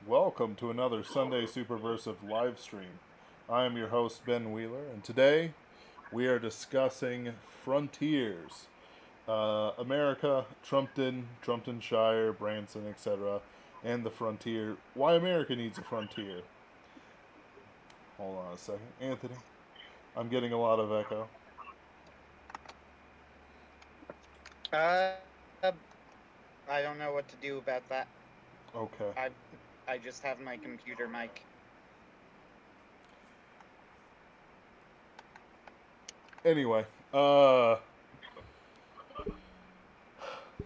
Welcome to another Sunday Superversive live stream. I am your host, Ben Wheeler, and today we are discussing frontiers. America, Trumpton Shire, Branson, etc., and the frontier. Why America needs a frontier. Hold on a second. Anthony, I'm getting a lot of echo. Uh, I don't know what to do about that. Okay. I I just have my computer mic. Anyway, uh,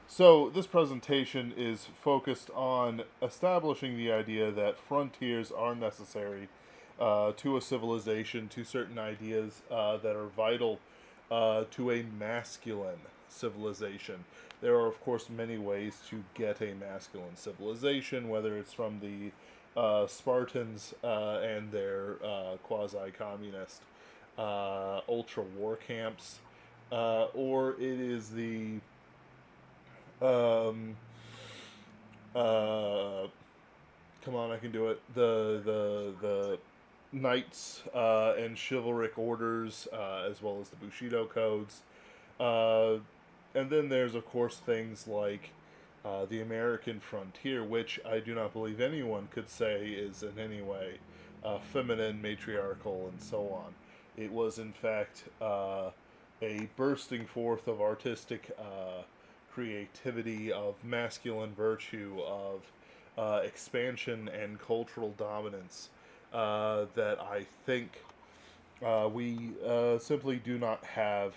So, this presentation is focused on establishing the idea that frontiers are necessary to a civilization, to certain ideas that are vital to a masculine civilization. There are, of course, many ways to get a masculine civilization, whether it's from the Spartans and their quasi communist ultra war camps, or it is the um, uh, come on, I can do it. The knights and chivalric orders, as well as the Bushido codes, uh, and then there's of course things like the American frontier, which I do not believe anyone could say is in any way feminine, matriarchal, and so on. It was in fact a bursting forth of artistic creativity, of masculine virtue, of expansion and cultural dominance that I think we simply do not have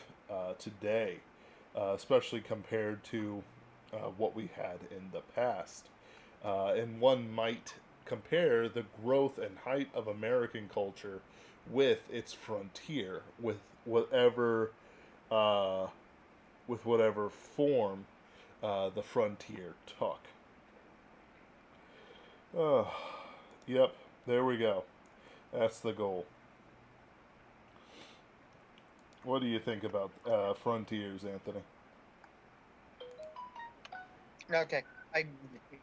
today, especially compared to what we had in the past. And one might compare the growth and height of American culture with its frontier, whatever uh, with whatever form the frontier took. Oh, yep, there we go. That's the goal. What do you think about frontiers, Anthony? Okay. I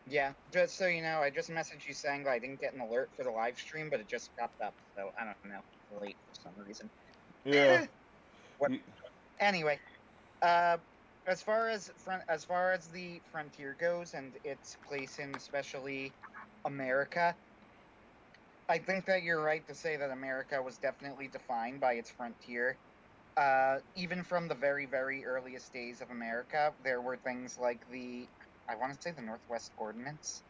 yeah. Just so you know, I just messaged you saying that I didn't get an alert for the live stream, but it just popped up. So I don't know. It's late for some reason. Yeah, What? y- Anyway, uh, as far as the frontier goes and its place in especially America, I think that you're right to say that America was definitely defined by its frontier. Even from the very, very earliest days of America, there were things like I want to say the Northwest Ordinance.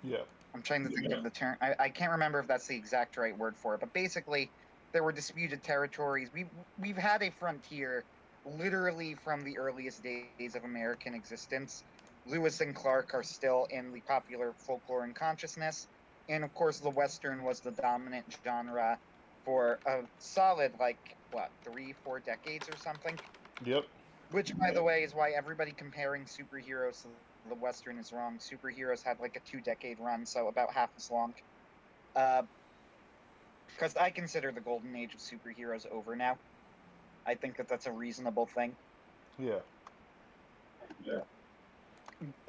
yeah, I'm trying to think of the term. I can't remember if that's the exact right word for it, but basically, there were disputed territories. We've had a frontier literally from the earliest days of American existence. Lewis and Clark are still in the popular folklore and consciousness, and of course, the Western was the dominant genre for a solid what 3, 4 decades or something. yep, Which, by the way, is why everybody comparing superheroes to the Western is wrong. Superheroes had like a 2 decade run, so about half as long. Uh, because I consider the golden age of superheroes over now. I think that that's a reasonable thing. yeah,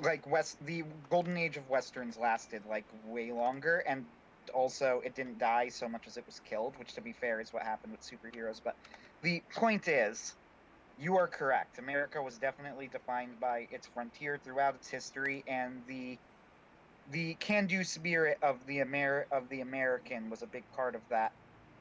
Like the golden age of westerns lasted like way longer, and also it didn't die so much as it was killed, which to be fair is what happened with superheroes. But the point is, you are correct. America was definitely defined by its frontier throughout its history, and the can-do spirit of the American was a big part of that.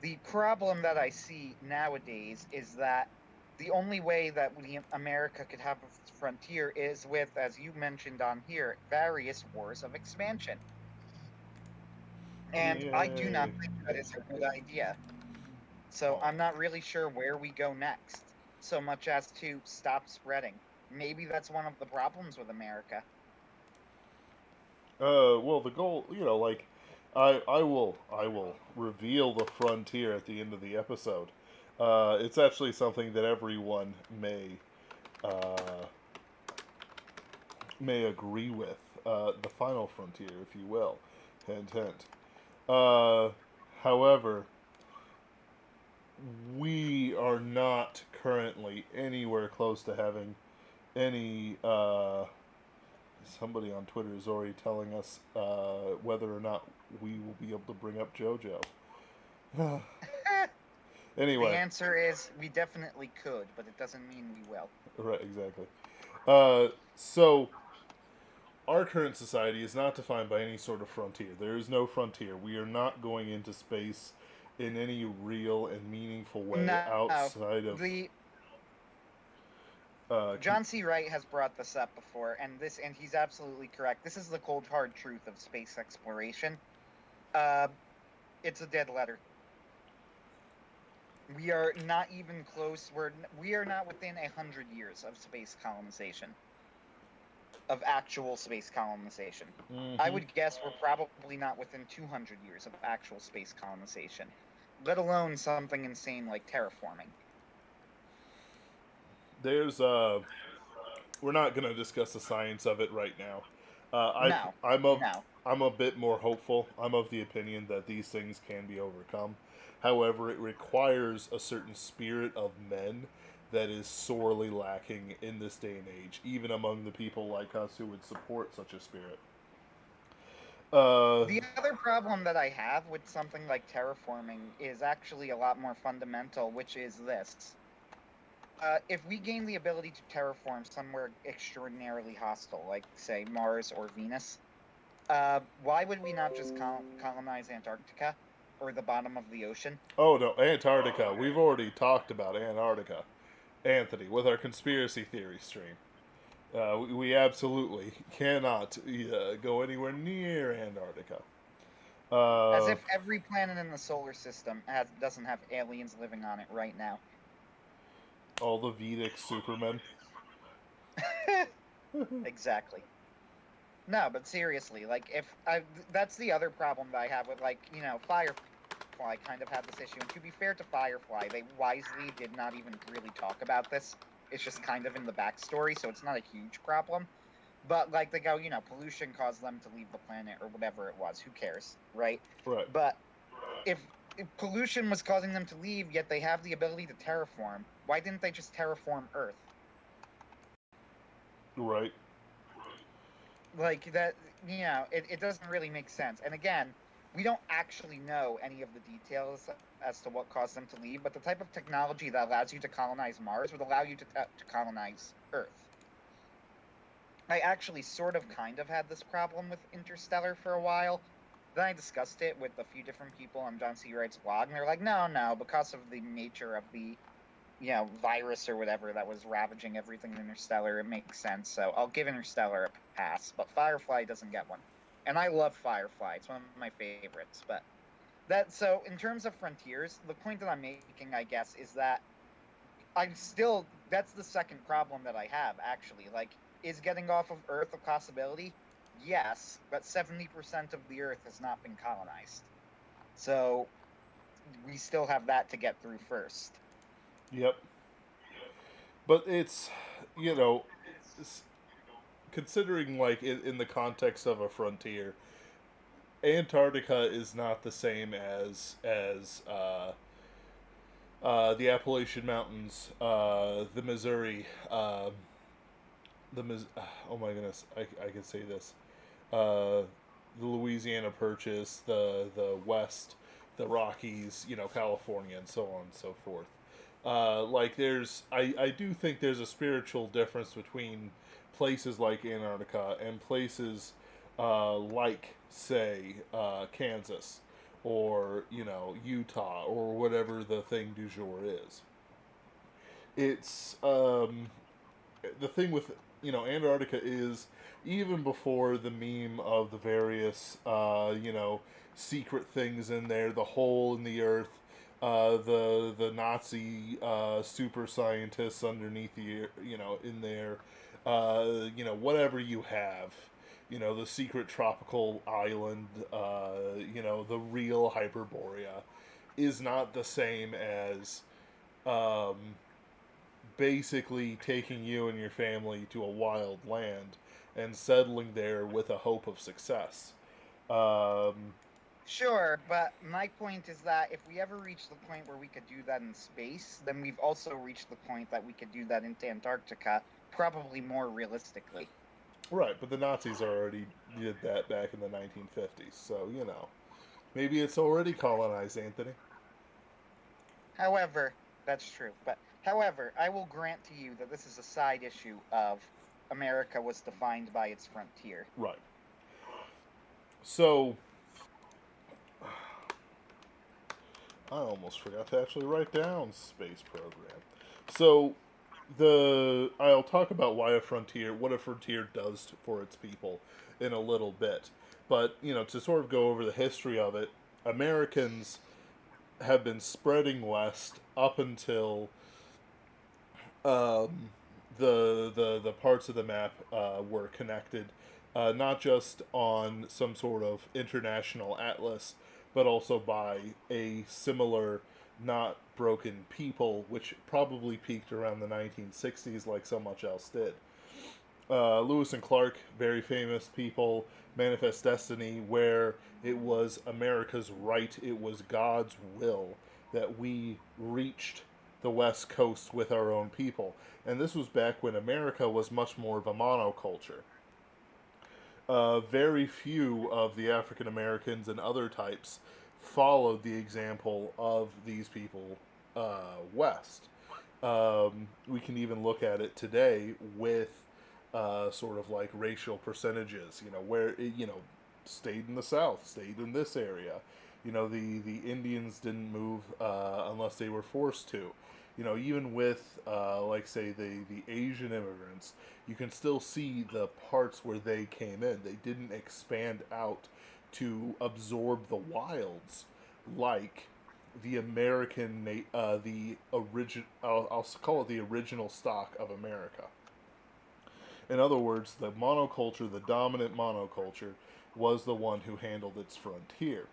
The problem that I see nowadays is that the only way that America could have a frontier is with, as you mentioned on here, various wars of expansion. And I do not yay. think that is a good idea. So Oh. I'm not really sure where we go next, so much as to stop spreading. Maybe that's one of the problems with America. Well, the goal, like, I will reveal the frontier at the end of the episode. It's actually something that everyone uh, may agree with. The final frontier, if you will. Hint, hint. Uh, However, we are not currently anywhere close to having any Somebody on Twitter is already telling us whether or not we will be able to bring up JoJo. The Anyway, answer is we definitely could, but it doesn't mean we will. right, exactly. So our current society is not defined by any sort of frontier. There is no frontier. We are not going into space in any real and meaningful way No, outside of. the Uh, con- John C. Wright has brought this up before, and he's absolutely correct. This is the cold hard truth of space exploration. Uh, it's a dead letter. We are not even close. We are not within 100 years of space colonization, of actual space colonization. I mm-hmm. would guess we're probably not within 200 years of actual space colonization, let alone something insane like terraforming. There's we're not going to discuss the science of it right now. No, no. I'm a bit more hopeful. I'm of the opinion that these things can be overcome. However, it requires a certain spirit of men that is sorely lacking in this day and age, even among the people like us who would support such a spirit. Uh, The other problem that I have with something like terraforming is actually a lot more fundamental, which is this. If we gain the ability to terraform somewhere extraordinarily hostile, like, say, Mars or Venus, why would we not just colonize Antarctica or the bottom of the ocean? oh no, Antarctica. We've already talked about Antarctica, Anthony, with our conspiracy theory stream. We absolutely cannot go anywhere near Antarctica. As Uh, if every planet in the solar system doesn't have aliens living on it right now. all the Vedic Supermen. Exactly. No, but seriously, like that's the other problem that I have with, like, Firefly kind of had this issue. And to be fair to Firefly, they wisely did not even really talk about this. It's just kind of in the backstory, so it's not a huge problem. But like they go, pollution caused them to leave the planet or whatever it was. Who cares, right? Right, But if pollution was causing them to leave, yet they have the ability to terraform, why didn't they just terraform Earth? right. Like that, it doesn't really make sense. And again, we don't actually know any of the details as to what caused them to leave, but the type of technology that allows you to colonize Mars would allow you to colonize Earth. I actually sort of kind of had this problem with Interstellar for a while. Then I discussed it with a few different people on John C. Wright's blog, and they're like, no, because of the nature of the virus or whatever that was ravaging everything in Interstellar, it makes sense. So I'll give Interstellar a pass, but Firefly doesn't get one. And I love Firefly; it's one of my favorites. But so in terms of frontiers, the point that I'm making, I guess, is that that's the second problem that I have actually. Like, is getting off of Earth a possibility? Yes, but 70% of the Earth has not been colonized, so we still have that to get through first. Yep. But it's, you know, considering like in the context of a frontier, Antarctica is not the same as the Appalachian Mountains, the Missouri, oh my goodness, I can say this, uh, the Louisiana Purchase, the West, the Rockies, California, and so on and so forth. Like I do think there's a spiritual difference between places like Antarctica and places like, say, Kansas or Utah or whatever the thing du jour is. It's the thing with Antarctica is, even before the meme of the various secret things in there, the hole in the earth, the Nazi super scientists underneath the in there, whatever you have. The secret tropical island, the real Hyperborea, is not the same as um, basically taking you and your family to a wild land and settling there with a hope of success. Um, Sure, but my point is that if we ever reach the point where we could do that in space, then we've also reached the point that we could do that into Antarctica, probably more realistically. Right, but the Nazis already did that back in the 1950s, so, maybe it's already colonized, Anthony. However, that's true. But however, I will grant to you that this is a side issue of America was defined by its frontier. Right. So, I almost forgot to actually write down space program. So, I'll talk about what a frontier does for its people in a little bit. But, to sort of go over the history of it, Americans have been spreading west up until um, the parts of the map were connected, not just on some sort of international atlas, but also by a similar, not broken people, which probably peaked around the 1960s, like so much else did. Lewis and Clark, very famous people, Manifest Destiny, where it was America's right, it was God's will that we reached the West Coast with our own people. And this was back when America was much more of a monoculture. Very few of the African Americans and other types followed the example of these people west. We can even look at it today with sort of like racial percentages, where stayed in the South, stayed in this area. The Indians didn't move unless they were forced to. Even with, like, say, the Asian immigrants, you can still see the parts where they came in. They didn't expand out to absorb the wilds like the the origin. I'll call it the original stock of America. In other words, the monoculture, the dominant monoculture, was the one who handled its frontier.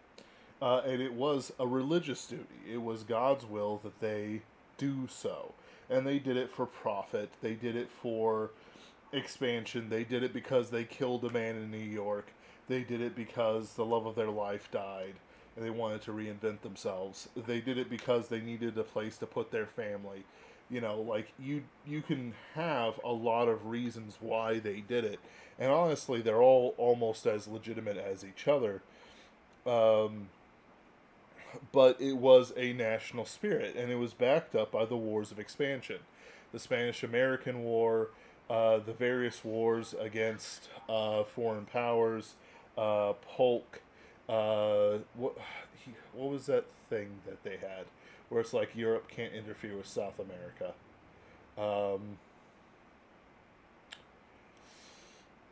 And it was a religious duty. It was God's will that they do so. And they did it for profit. They did it for expansion. They did it because they killed a man in New York. They did it because the love of their life died and they wanted to reinvent themselves. They did it because they needed a place to put their family. Like you can have a lot of reasons why they did it. And honestly, they're all almost as legitimate as each other. Um, but it was a national spirit, and it was backed up by the wars of expansion, the Spanish American War, the various wars against foreign powers, Polk. What was that thing that they had, where it's like Europe can't interfere with South America? Um,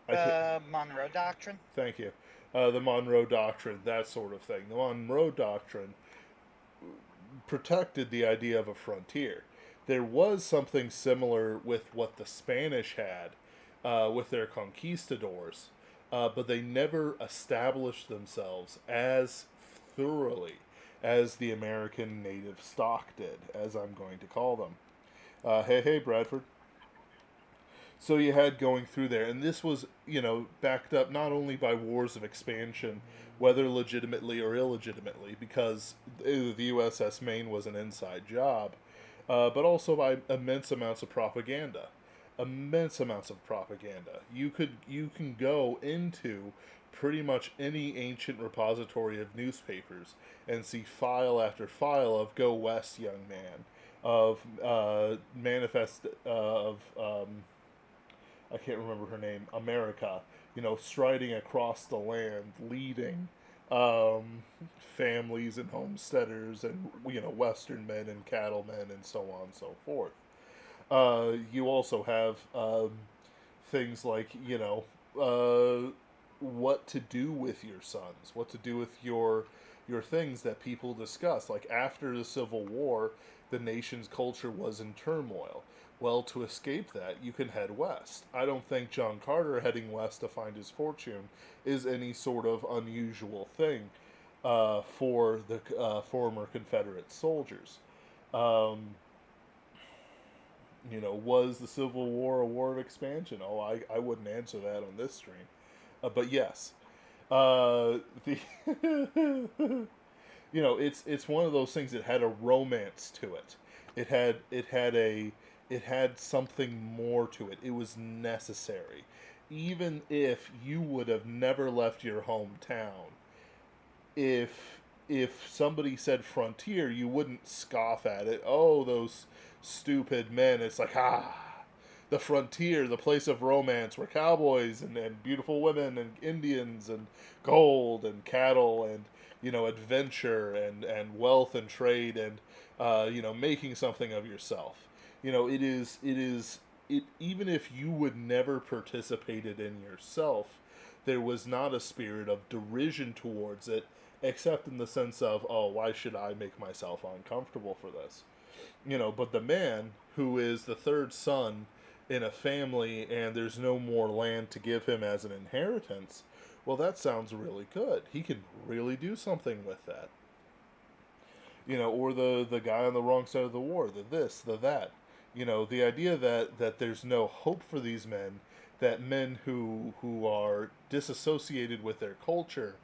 I can't. The Monroe Doctrine. Thank you. The Monroe Doctrine, that sort of thing. The Monroe Doctrine protected the idea of a frontier. There was something similar with what the Spanish had with their conquistadors, but they never established themselves as thoroughly as the American native stock did, as I'm going to call them. Hey, Bradford. So you had going through there, and this was, backed up not only by wars of expansion, whether legitimately or illegitimately, because the USS Maine was an inside job, but also by immense amounts of propaganda. Immense amounts of propaganda. You can go into pretty much any ancient repository of newspapers and see file after file of "Go West, young man," of manifest of I can't remember her name, America, striding across the land, leading um, families and homesteaders and, Western men and cattlemen and so on and so forth. You also have things like, what to do with your sons, what to do with your things that people discuss. Like after the Civil War, the nation's culture was in turmoil. Well, to escape that, you can head west. I don't think John Carter heading west to find his fortune is any sort of unusual thing for the former Confederate soldiers. Um, was the Civil War a war of expansion? Oh, I wouldn't answer that on this stream. But yes. The it's one of those things that had a romance to it. It had something more to it. It was necessary. even if you would have never left your hometown, if somebody said frontier, you wouldn't scoff at it. Oh, those stupid men. It's like, the frontier, the place of romance where cowboys and beautiful women and Indians and gold and cattle and, adventure and wealth and trade and, making something of yourself. It, even if you would never participated in yourself, there was not a spirit of derision towards it, except in the sense of, oh, why should I make myself uncomfortable for this? But the man who is the third son in a family and there's no more land to give him as an inheritance, well, that sounds really good. He can really do something with that. Or the guy on the wrong side of the war, the this, the that. The idea that there's no hope for these men, that men who are disassociated with their culture,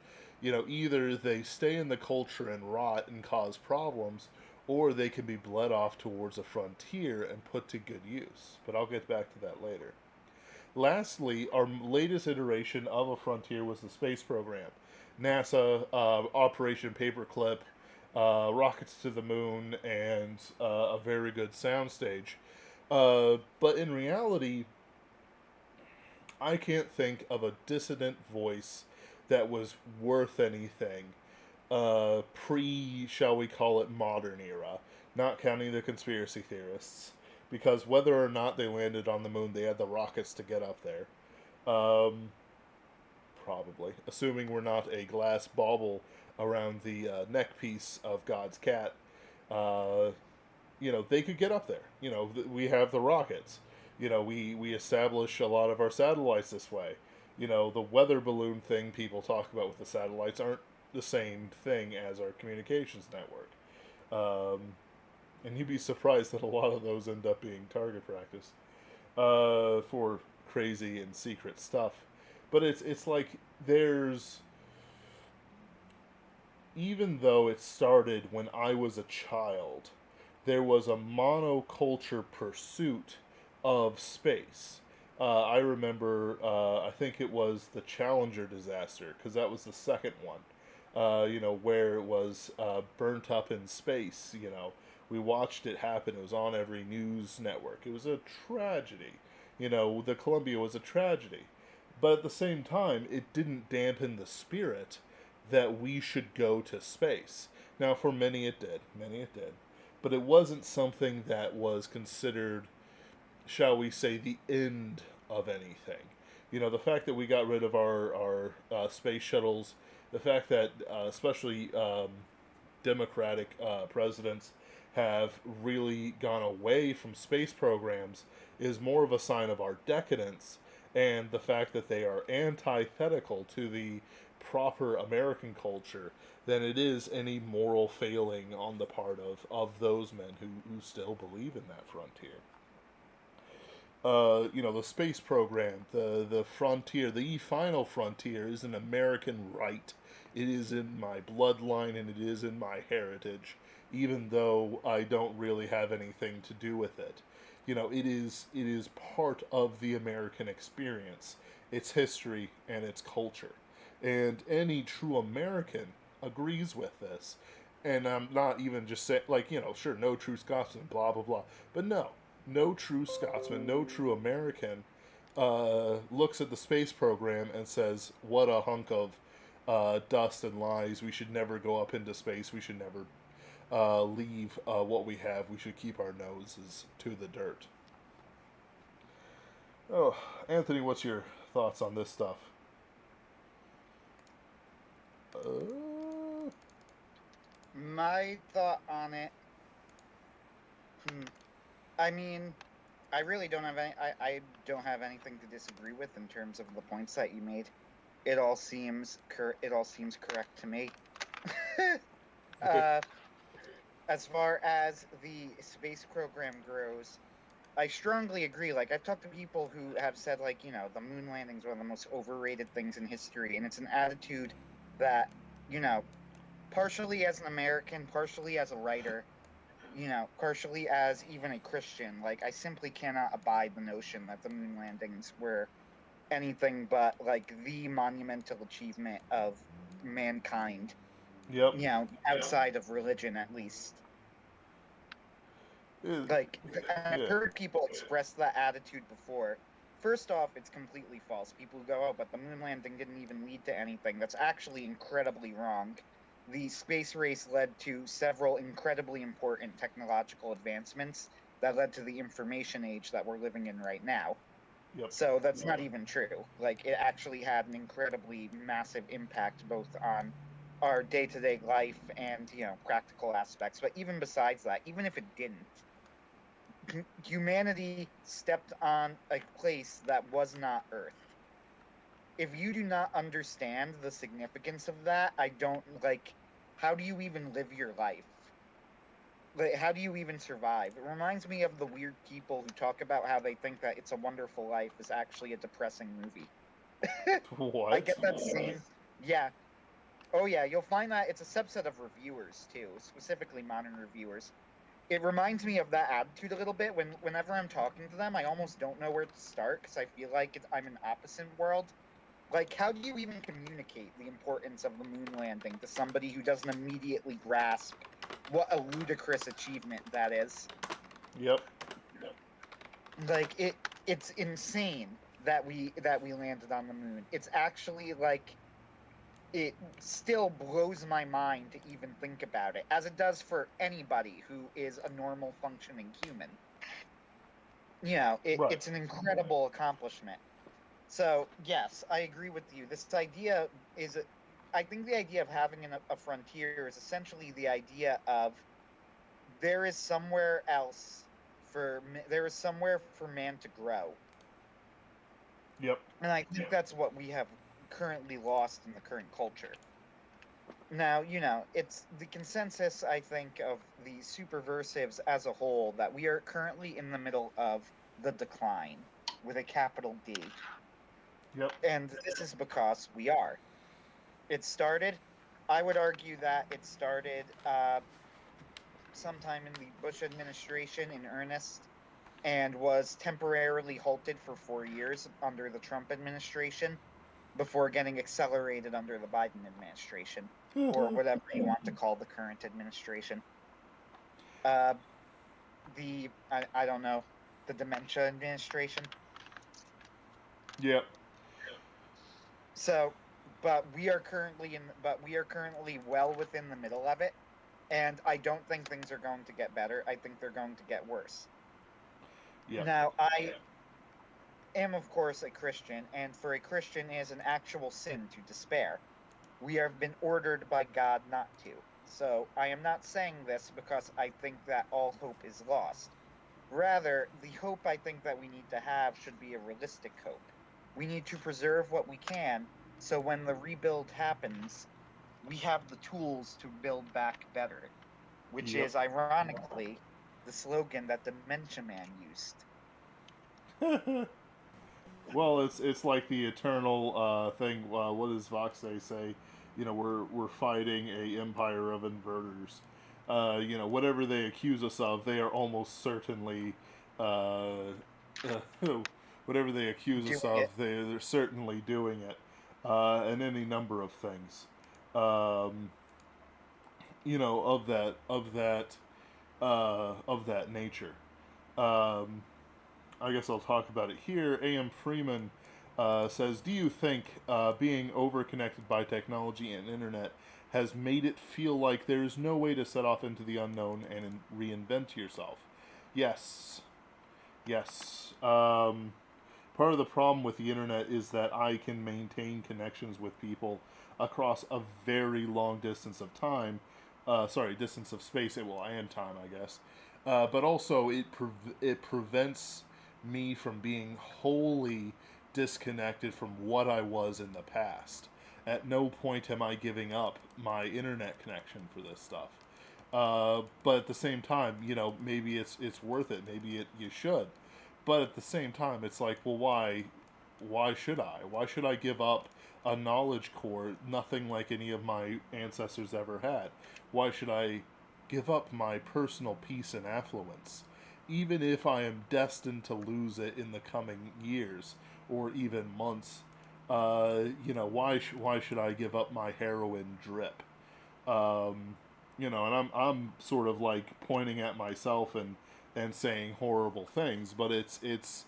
either they stay in the culture and rot and cause problems, or they can be bled off towards a frontier and put to good use. But I'll get back to that later. Lastly, our latest iteration of a frontier was the space program. NASA, Operation Paperclip, rockets to the moon, and a very good soundstage. But in reality, I can't think of a dissident voice that was worth anything pre, shall we call it, modern era, not counting the conspiracy theorists, because whether or not they landed on the moon, they had the rockets to get up there. Um, Probably, assuming we're not a glass bauble around the neck piece of God's cat. Uh, they could get up there. We have the rockets. We establish a lot of our satellites this way. The weather balloon thing people talk about with the satellites aren't the same thing as our communications network. Um, and you'd be surprised that a lot of those end up being target practice for crazy and secret stuff. But it's like there's, even though it started when I was a child, there was a monoculture pursuit of space. I remember, I think it was the Challenger disaster, because that was the second one, where it was burnt up in space. We watched it happen. It was on every news network. It was a tragedy. The Columbia was a tragedy. But at the same time, it didn't dampen the spirit that we should go to space. Now, for many it did. Many it did. But it wasn't something that was considered, shall we say, the end of anything. The fact that we got rid of our space shuttles, the fact that especially Democratic presidents have really gone away from space programs is more of a sign of our decadence, and the fact that they are antithetical to the proper American culture than it is any moral failing on the part of those men who still believe in that frontier. The space program, the frontier, the final frontier is an American right. It is in my bloodline and it is in my heritage, even though I don't really have anything to do with it. It is part of the American experience, its history and its culture. And any true American agrees with this. And I'm not even just saying, like, sure, no true Scotsman, blah, blah, blah. But no true Scotsman, no true American looks at the space program and says, what a hunk of dust and lies. We should never go up into space. We should never leave what we have. We should keep our noses to the dirt. Oh, Anthony, what's your thoughts on this stuff? My thought on it. I mean, I really don't have any. I don't have anything to disagree with in terms of the points that you made. It all seems correct to me. As far as the space program grows, I strongly agree. Like, I've talked to people who have said, like, the moon landings are one of the most overrated things in history, and it's an attitude that, partially as an American, partially as a writer, partially as even a Christian, like, I simply cannot abide the notion that the moon landings were anything but like the monumental achievement of mankind, Yep. outside of religion at least. It, Like, and I've yeah. heard people express that attitude before. First off, it's completely false. People who go, oh, but the moon landing didn't even lead to anything. That's actually incredibly wrong. The space race led to several incredibly important technological advancements that led to the information age that we're living in right now. Yep. So that's not even true. Like, it actually had an incredibly massive impact both on our day-to-day life and, practical aspects. But even besides that, even if it didn't, humanity stepped on a place that was not Earth. If you do not understand the significance of that, I don't like. How do you even live your life? Like, how do you even survive? It reminds me of the weird people who talk about how they think that It's a Wonderful Life is actually a depressing movie. I What? get that same. Yeah. Oh, yeah. You'll find that it's a subset of reviewers, too, specifically modern reviewers. It reminds me of that attitude a little bit. Whenever I'm talking to them, I almost don't know where to start because I feel like I'm in opposite world. Like, how do you even communicate the importance of the moon landing to somebody who doesn't immediately grasp what a ludicrous achievement that is? Yep. Like, it's insane that we landed on the moon. It's actually like it still blows my mind to even think about it, as it does for anybody who is a normal functioning human. Right. It's an incredible accomplishment. So, yes, I agree with you. This idea is, I think the idea of having a frontier is essentially the idea of there is somewhere else there is somewhere for man to grow. Yep. And I think that's what we have currently lost in the current culture. Now, it's the consensus, I think, of the superversives as a whole that we are currently in the middle of the decline with a capital D. Yep. And this is because we are. It started, I would argue that it started sometime in the Bush administration in earnest and was temporarily halted for 4 years under the Trump administration before getting accelerated under the Biden administration, or whatever you want to call the current administration. Uh, I don't know, the dementia administration. Yep. So, but we are currently well within the middle of it, and I don't think things are going to get better. I think they're going to get worse. Yep. Now, I am, of course, a Christian, and for a Christian, it is an actual sin to despair. We have been ordered by God not to. So I am not saying this because I think that all hope is lost. Rather, the hope I think that we need to have should be a realistic hope. We need to preserve what we can so when the rebuild happens, we have the tools to build back better, which Yep. is ironically the slogan that Dementia Man used. Well, it's like the eternal thing. What does Voxay say? We're fighting a empire of inverters. Whatever they accuse us of, they are almost certainly, uh, whatever they accuse us Doing of, it. they're certainly doing it, and any number of things. Um, of that nature. Um, I guess I'll talk about it here. A.M. Freeman says, "Do you think being overconnected by technology and internet has made it feel like there is no way to set off into the unknown and reinvent yourself?" Yes, yes. Part of the problem with the internet is that I can maintain connections with people across a very long distance of time. Distance of space, well, and time, I guess. But also, it prevents me from being wholly disconnected from what I was in the past. At no point am I giving up my internet connection for this stuff. But at the same time, maybe it's worth it. Maybe you should. But at the same time, it's like, well, why? Why should I? Why should I give up a knowledge core, nothing like any of my ancestors ever had? Why should I give up my personal peace and affluence? Even if I am destined to lose it in the coming years, or even months, why should I give up my heroin drip? Um, and I'm sort of like pointing at myself and saying horrible things, but it's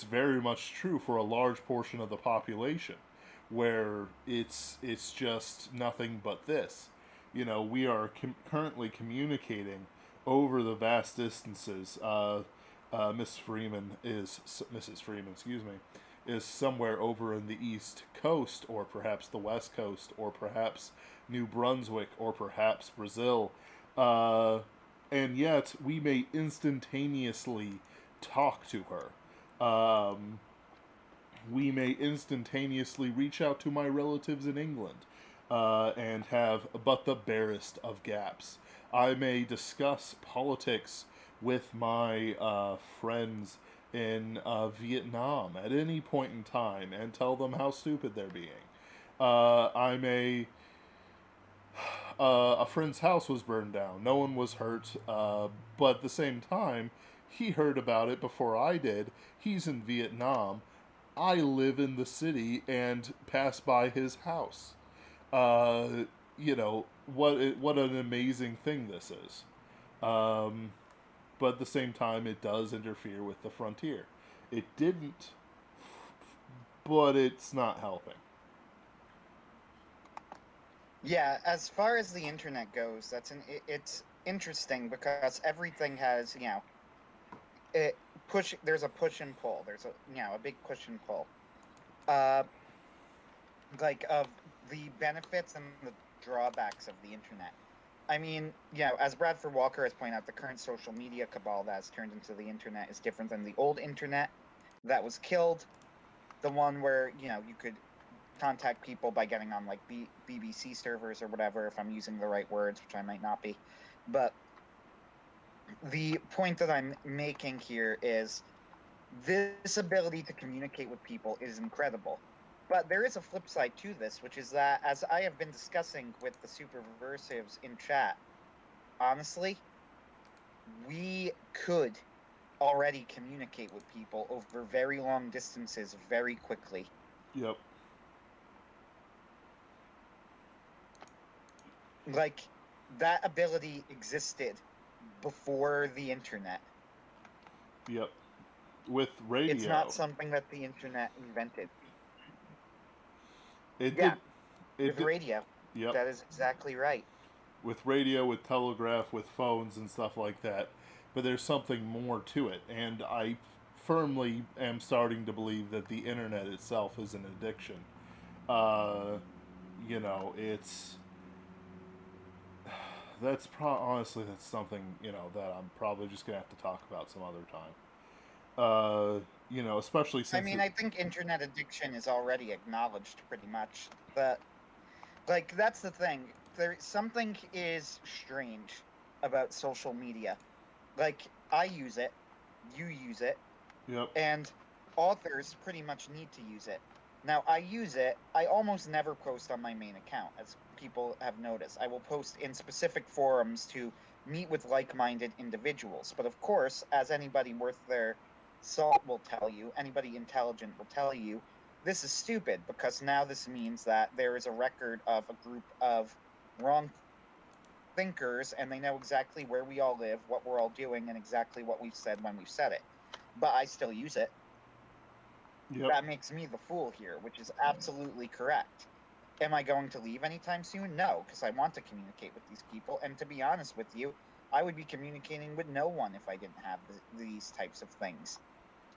very much true for a large portion of the population, where it's just nothing but this. We are currently communicating over the vast distances. Mrs. Freeman, excuse me, is somewhere over in the East Coast, or perhaps the West Coast, or perhaps New Brunswick, or perhaps Brazil. Uh, and yet, we may instantaneously talk to her. We may instantaneously reach out to my relatives in England, and have but the barest of gaps. I may discuss politics with my friends in Vietnam at any point in time and tell them how stupid they're being. I may. A friend's house was burned down. No one was hurt, but at the same time, he heard about it before I did. He's in Vietnam. I live in the city and pass by his house. Uh, what an amazing thing this is. Um, but at the same time, it does interfere with the frontier. It didn't, but it's not helping. Yeah, as far as the internet goes, it's interesting because everything has, it there's a push and pull. There's a big push and pull. Uh like of the benefits and the drawbacks of the internet. I mean, as Bradford Walker has pointed out, the current social media cabal that has turned into the internet is different than the old internet that was killed. The one where, you could contact people by getting on like BBC servers or whatever, if I'm using the right words, which I might not be. But the point that I'm making here is this ability to communicate with people is incredible. But there is a flip side to this, which is that, as I have been discussing with the Superversives in chat, honestly, we could already communicate with people over very long distances very quickly. Yep. Like, that ability existed before the internet. Yep. With radio. It's not something that the internet invented. It Yeah, did. It with did. radio. Yep. That is exactly right. With radio, with telegraph, with phones and stuff like that. But there's something more to it, and I firmly am starting to believe that the internet itself is an addiction. Uh, it's honestly that's something that I'm probably just gonna have to talk about some other time. Especially since I mean, I think internet addiction is already acknowledged pretty much. But, like, that's the thing. Something is strange about social media. Like, I use it, you use it, Yep. and authors pretty much need to use it. Now, I use it. I almost never post on my main account, as people have noticed. I will post in specific forums to meet with like-minded individuals. But of course, as anybody worth their salt will tell you, anybody intelligent will tell you, this is stupid, because now this means that there is a record of a group of wrong thinkers, and they know exactly where we all live, what we're all doing, and exactly what we've said when we've said it. But I still use it. Yep. That makes me the fool here, which is absolutely correct. Am I going to leave anytime soon? No, because I want to communicate with these people. And to be honest with you, I would be communicating with no one if I didn't have these types of things.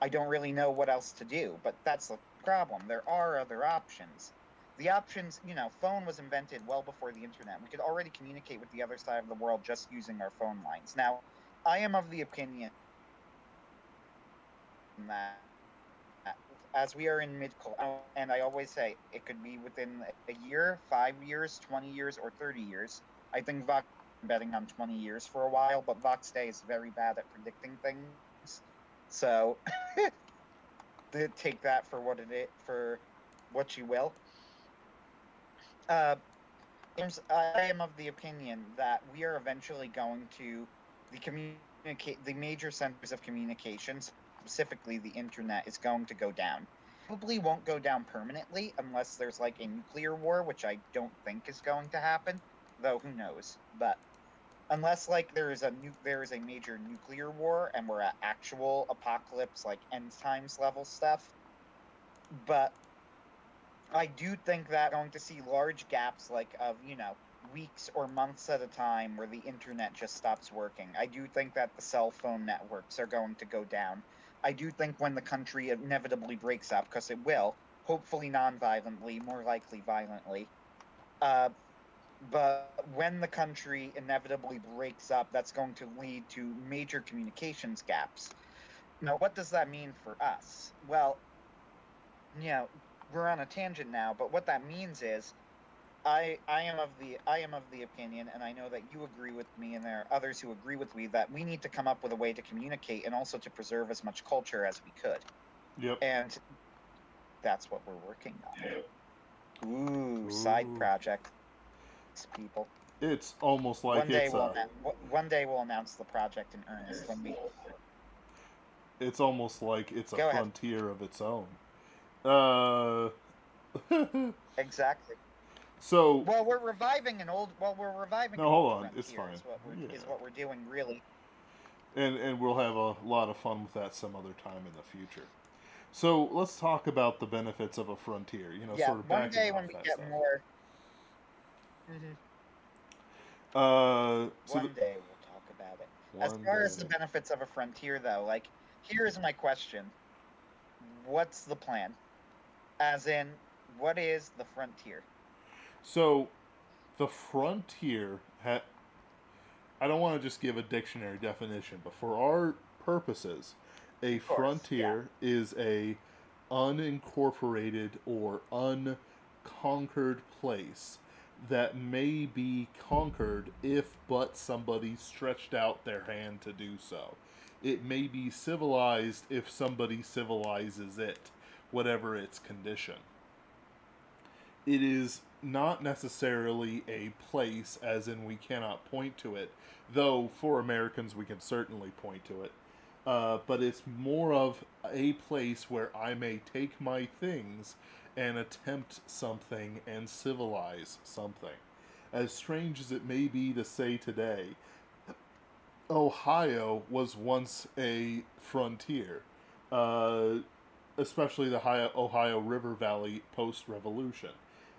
I don't really know what else to do, but that's the problem. There are other options. The options, phone was invented well before the internet. We could already communicate with the other side of the world just using our phone lines. Now, I am of the opinion that as we are in and I always say it could be within a year, 5 years, 20 years, or 30 years. I think Vox betting on 20 years for a while, but Vox Day is very bad at predicting things. So take that for what you will. I am of the opinion that we are eventually going to the major centers of communication, specifically the internet, is going to go down. probably won't go down permanently unless there's like a nuclear war, which I don't think is going to happen, though who knows. But unless like there is a major nuclear war and we're at actual apocalypse, like end times level stuff. But I do think that going to see large gaps, like of weeks or months at a time, where the internet just stops working. I do think that the cell phone networks are going to go down. I do think when the country inevitably breaks up, because it will, hopefully non-violently, more likely violently. But when the country inevitably breaks up, that's going to lead to major communications gaps. Now, what does that mean for us? Well, we're on a tangent now, but what that means is I am of the opinion, and I know that you agree with me, and there are others who agree with me, that we need to come up with a way to communicate and also to preserve as much culture as we could. Yep. And that's what we're working on. Ooh. Side project, people. It's almost like One day we'll announce the project in earnest when we. It's almost like it's a Go ahead. frontier of its own. Exactly. So. Well, we're reviving an old. Well, we're reviving. No, hold on. It's fine. Is what we're doing, really. And we'll have a lot of fun with that some other time in the future. So let's talk about the benefits of a frontier. Sort of one day when we get stuff. more. Mm-hmm. One day we'll talk about it. As far as the benefits of a frontier, though, like, here's my question: what's the plan? As in, what is the frontier? So, the frontier I don't want to just give a dictionary definition, but for our purposes, a frontier is a unincorporated or unconquered place that may be conquered if but somebody stretched out their hand to do so. It may be civilized if somebody civilizes it, whatever its condition. It is not necessarily a place, as in we cannot point to it, though for Americans we can certainly point to it. But it's more of a place where I may take my things and attempt something and civilize something. As strange as it may be to say today, Ohio was once a frontier, especially the Ohio River Valley post-Revolution.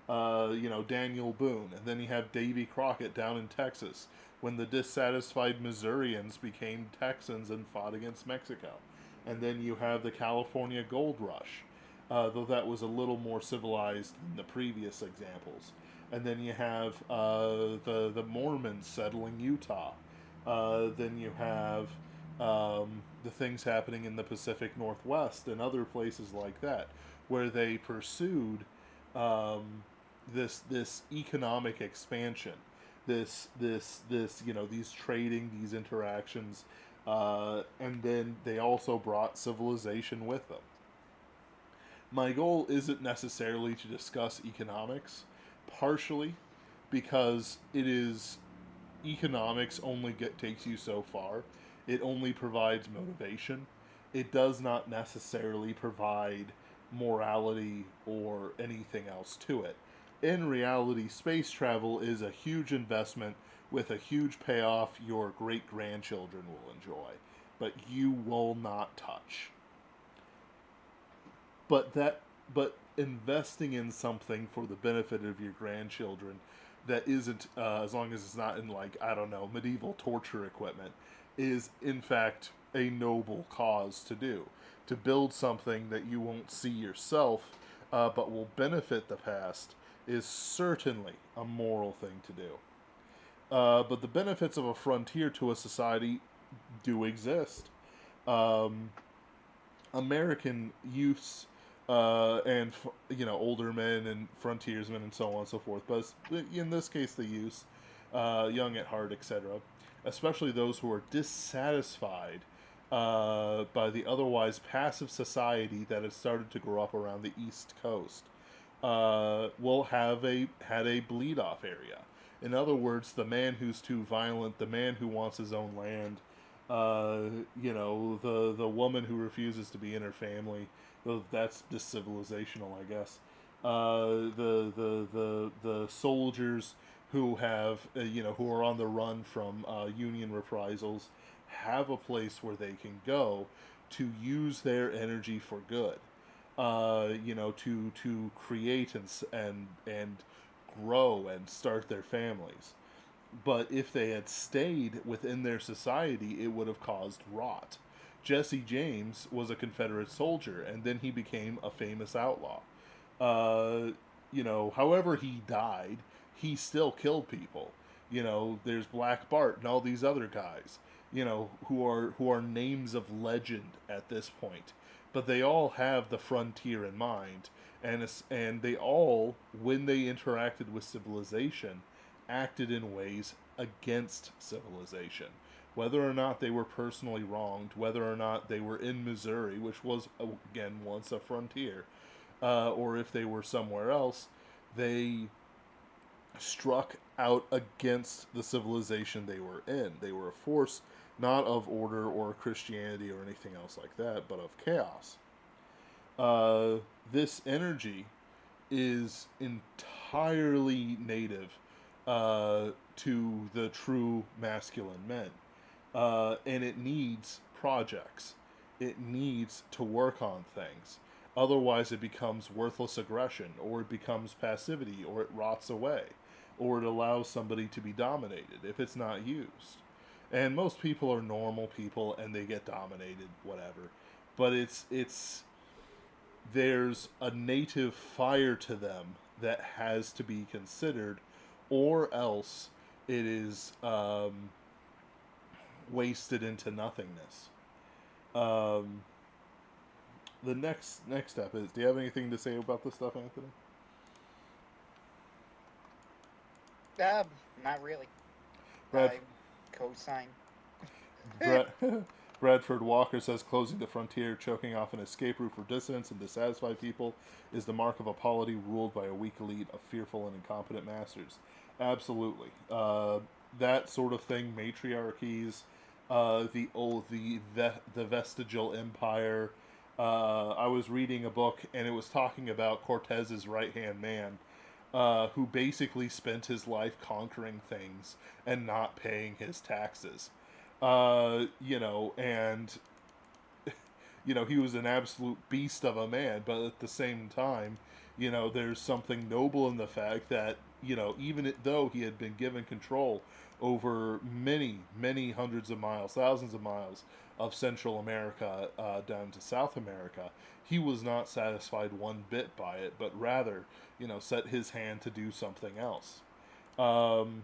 Daniel Boone, and then you have Davy Crockett down in Texas when the dissatisfied Missourians became Texans and fought against Mexico. And then you have the California Gold Rush, though that was a little more civilized than the previous examples. And then you have the Mormons settling Utah. Then you have the things happening in the Pacific Northwest and other places like that, where they pursued this economic expansion, this these trading, these interactions, and then they also brought civilization with them. My goal isn't necessarily to discuss economics, partially because economics only takes you so far. It only provides motivation. It does not necessarily provide morality or anything else to it. In reality, space travel is a huge investment with a huge payoff your great grandchildren will enjoy, but you will not touch. But investing in something for the benefit of your grandchildren that isn't, as long as it's not in, like, I don't know, medieval torture equipment, is in fact a noble cause to do. To build something that you won't see yourself, but will benefit the past, is certainly a moral thing to do. But the benefits of a frontier to a society do exist. American youths and older men and frontiersmen and so on and so forth, but in this case the youths, young at heart, etc., especially those who are dissatisfied by the otherwise passive society that has started to grow up around the East Coast, will had a bleed-off area. In other words, the man who's too violent, the man who wants his own land, the woman who refuses to be in her family, Well, that's just civilizational, I guess. The soldiers who have who are on the run from Union reprisals have a place where they can go to use their energy for good. To create and grow and start their families. But if they had stayed within their society, it would have caused rot. Jesse James was a Confederate soldier, and then he became a famous outlaw. Uh, however he died, he still killed people. There's Black Bart and all these other guys, who are names of legend at this point. But they all have the frontier in mind, and they all, when they interacted with civilization, acted in ways against civilization. Whether or not they were personally wronged, whether or not they were in Missouri, which was, again, once a frontier, or if they were somewhere else, they struck out against the civilization they were in. They were a force not of order or Christianity or anything else like that, but of chaos. Uh, this energy is entirely native to the true masculine men. And it needs projects. It needs to work on things. Otherwise, it becomes worthless aggression, or it becomes passivity, or it rots away, or it allows somebody to be dominated if it's not used. And most people are normal people and they get dominated, whatever. But it's there's a native fire to them that has to be considered, or else it is wasted into nothingness. Um, the next step is: do you have anything to say about this stuff, Anthony? Uh, Not really. Brad, I co-sign. Brad, Bradford Walker says closing the frontier, choking off an escape route for dissidents and dissatisfied people is the mark of a polity ruled by a weak elite of fearful and incompetent masters. Absolutely. That sort of thing, matriarchies, the vestigial empire. I was reading a book and it was talking about Cortez's right hand man, who basically spent his life conquering things and not paying his taxes. And he was an absolute beast of a man, but at the same time, there's something noble in the fact that, even though he had been given control over many, many hundreds of miles, thousands of miles of Central America down to South America, he was not satisfied one bit by it, but rather, set his hand to do something else. Um,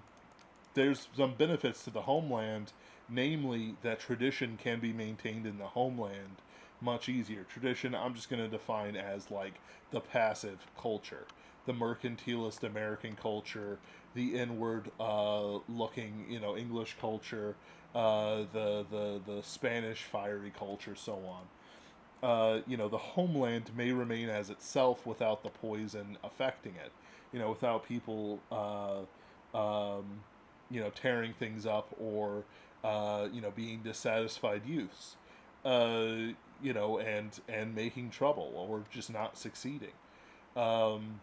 there's some benefits to the homeland, namely that tradition can be maintained in the homeland much easier. Tradition, I'm just going to define as like the passive culture, the mercantilist American culture, the inward looking, English culture, the Spanish fiery culture, so on. The homeland may remain as itself without the poison affecting it. Without people, um, tearing things up, or being dissatisfied youths, and making trouble or just not succeeding. Um,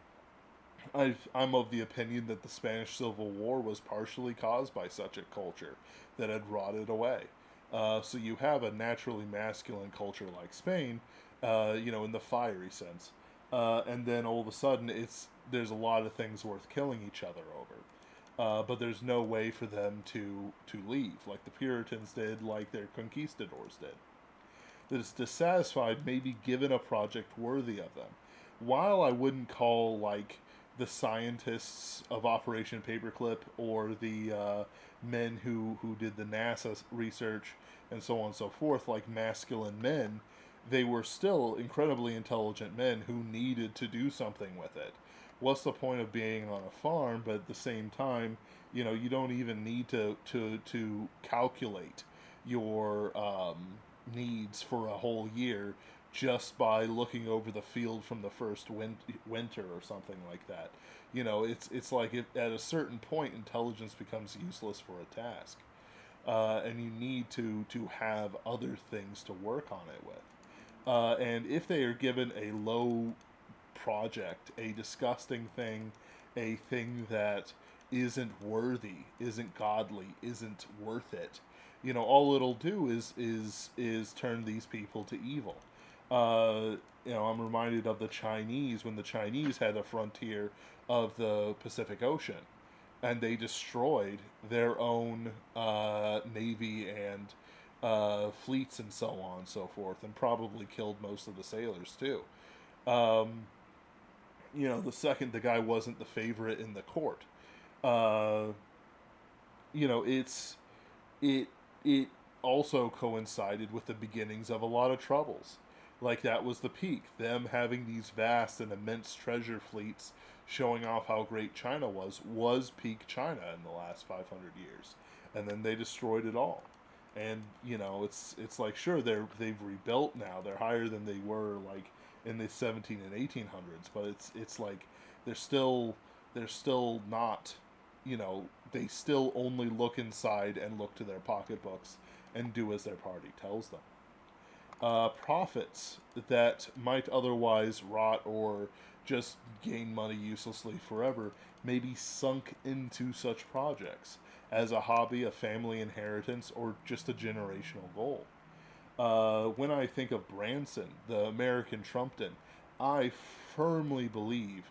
I'm of the opinion that the Spanish Civil War was partially caused by such a culture that had rotted away. So you have a naturally masculine culture like Spain, in the fiery sense, and then all of a sudden there's a lot of things worth killing each other over. But there's no way for them to leave, like the Puritans did, like their conquistadors did. That is dissatisfied may be given a project worthy of them. While I wouldn't call like the scientists of Operation Paperclip or the men who did the NASA research and so on and so forth like masculine men, they were still incredibly intelligent men who needed to do something with it. What's the point of being on a farm? But at the same time, you don't even need to calculate your needs for a whole year just by looking over the field from the first winter or something like that. It's like at a certain point, intelligence becomes useless for a task, and you need to have other things to work on it with. And if they are given a low project, a disgusting thing, a thing that isn't worthy, isn't godly, isn't worth it, all it'll do is turn these people to evil. I'm reminded of the Chinese when the Chinese had a frontier of the Pacific Ocean, and they destroyed their own navy and fleets and so on and so forth, and probably killed most of the sailors too. Um, the second the guy wasn't the favorite in the court, uh, it's it it also coincided with the beginnings of a lot of troubles. Like that was the peak, them having these vast and immense treasure fleets showing off how great China was peak China in the last 500 years. And then they destroyed it all. And it's like sure they've rebuilt now. They're higher than they were like in the 17 and 1800s, but it's like they're still they're still not, they still only look inside and look to their pocketbooks and do as their party tells them. Profits that might otherwise rot or just gain money uselessly forever may be sunk into such projects as a hobby, a family inheritance, or just a generational goal. When I think of Branson, the American Trumpton, I firmly believe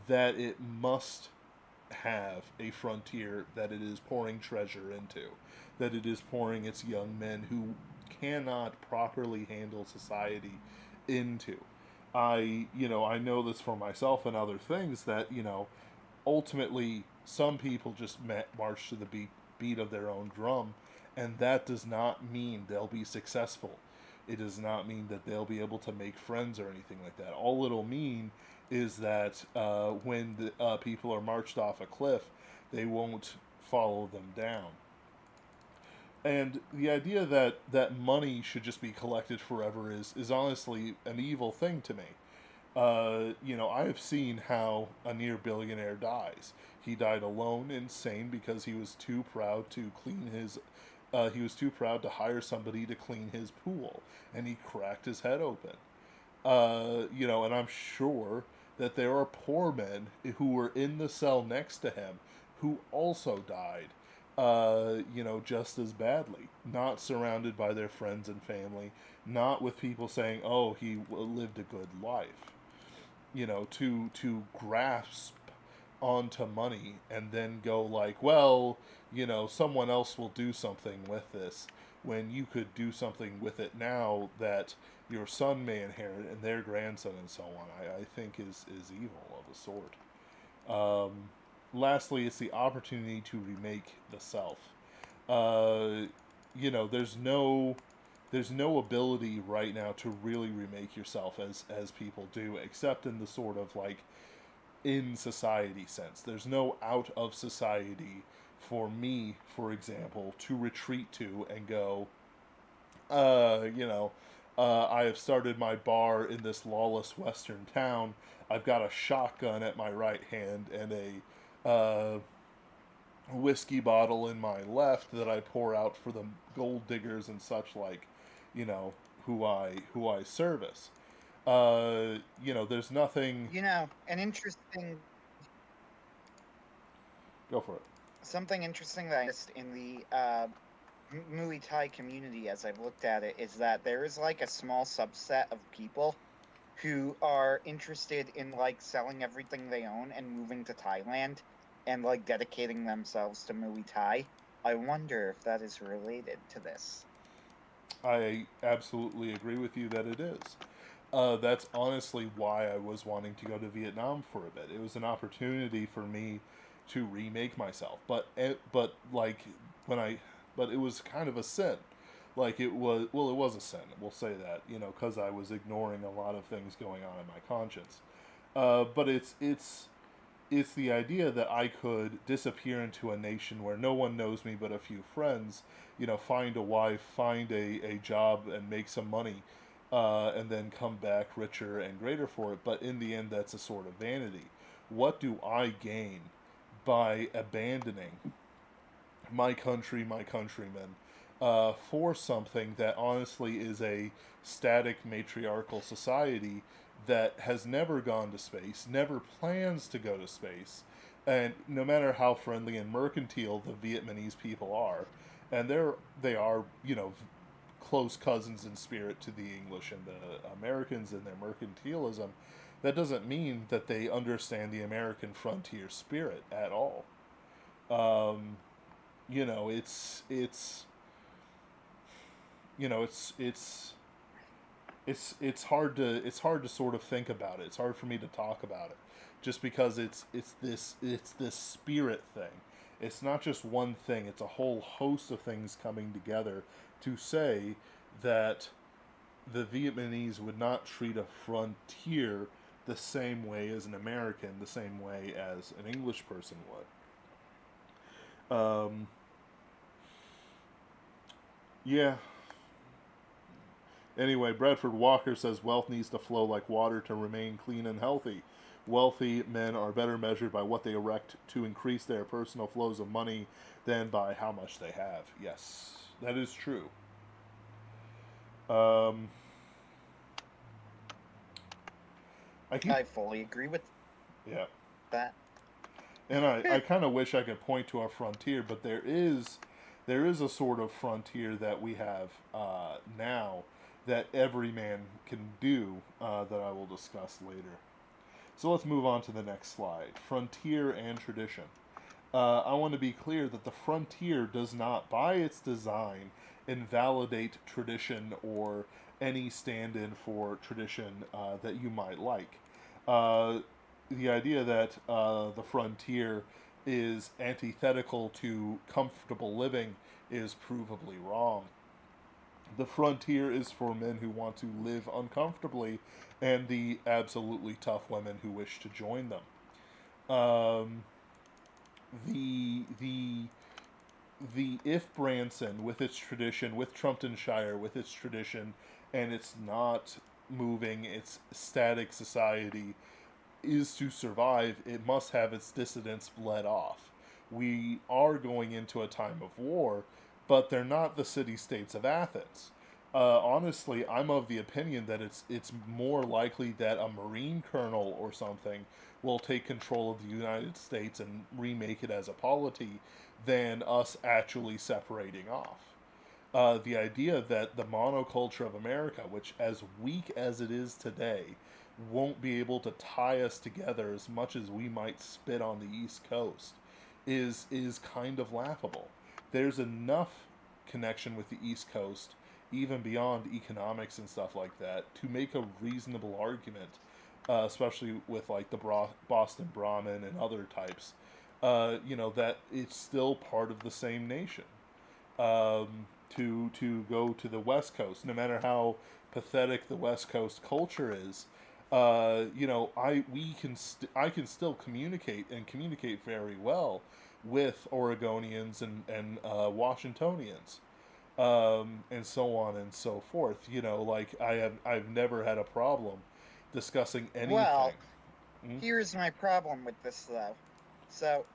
that it must have a frontier that it is pouring treasure into, that it is pouring its young men who cannot properly handle society into. I know this for myself and other things that, ultimately some people just march to the beat of their own drum, and that does not mean they'll be successful. It does not mean that they'll be able to make friends or anything like that. All it'll mean is that when the people are marched off a cliff, they won't follow them down. And the idea that money should just be collected forever is honestly an evil thing to me. I have seen how a near billionaire dies. He died alone, insane, because he was too proud to clean his. He was too proud to hire somebody to clean his pool, and he cracked his head open. And I'm sure that there are poor men who were in the cell next to him who also died, just as badly. Not surrounded by their friends and family, not with people saying, "Oh, he lived a good life." To grasp onto money and then go like, well, someone else will do something with this when you could do something with it now that your son may inherit and their grandson and so on, I think is evil of a sort. Um, Lastly, it's the opportunity to remake the self. Uh, there's no ability right now to really remake yourself as people do, except in the sort of like in society sense. There's no out of society for me, for example, to retreat to and go, uh, you know, I have started my bar in this lawless western town. I've got a shotgun at my right hand and a whiskey bottle in my left that I pour out for the gold diggers and such like, you know, who I service. There's nothing. An interesting Go for it. something interesting that I noticed in the Muay Thai community as I've looked at it is that there is like a small subset of people who are interested in like selling everything they own and moving to Thailand and like dedicating themselves to Muay Thai. I wonder if that is related to this. I absolutely agree with you that it is. That's honestly why I was wanting to go to Vietnam for a bit. It was an opportunity for me to remake myself, but like when I, but it was kind of a sin. Like it was a sin. We'll say that, because I was ignoring a lot of things going on in my conscience. But it's the idea that I could disappear into a nation where no one knows me but a few friends, find a wife, find a job, and make some money, and then come back richer and greater for it. But in the end, that's a sort of vanity. What do I gain by abandoning my country, my countrymen, for something that honestly is a static matriarchal society that has never gone to space, never plans to go to space, and no matter how friendly and mercantile the Vietnamese people are, and they are, close cousins in spirit to the English and the Americans in their mercantilism, that doesn't mean that they understand the American frontier spirit at all. Um, it's you know it's hard to sort of think about it. It's hard for me to talk about it, just because it's this spirit thing. It's not just one thing. It's a whole host of things coming together to say that the Vietnamese would not treat a frontier the same way as an American, the same way as an English person would. Yeah. Anyway, Bradford Walker says wealth needs to flow like water to remain clean and healthy. Wealthy men are better measured by what they erect to increase their personal flows of money than by how much they have. Yes, that is true. Um, I keep, I fully agree with yeah, that. and I kind of wish I could point to a frontier, but there is a sort of frontier that we have now that every man can do that I will discuss later. So let's move on to the next slide. Frontier and tradition. I want to be clear that the frontier does not, by its design, invalidate tradition or any stand in for tradition that you might like. Uh, the idea that the frontier is antithetical to comfortable living is provably wrong. The frontier is for men who want to live uncomfortably and the absolutely tough women who wish to join them. Um, the if Branson, with its tradition, with Trumptonshire, with its tradition, and it's not moving, its static society, is to survive, it must have its dissidents bled off. We are going into a time of war, but they're not the city states of Athens. Honestly, I'm of the opinion that it's more likely that a Marine colonel or something will take control of the United States and remake it as a polity than us actually separating off. The idea that the monoculture of America, which as weak as it is today, won't be able to tie us together as much as we might spit on the East Coast is kind of laughable. There's enough connection with the East Coast, even beyond economics and stuff like that, to make a reasonable argument, especially with like the Boston Brahmin and other types. That it's still part of the same nation. To go to the West Coast, no matter how pathetic the West Coast culture is, I can still communicate and communicate very well with Oregonians and Washingtonians, and so on and so forth. Like I've never had a problem discussing anything. Well, Mm? here's my problem with this, though. So,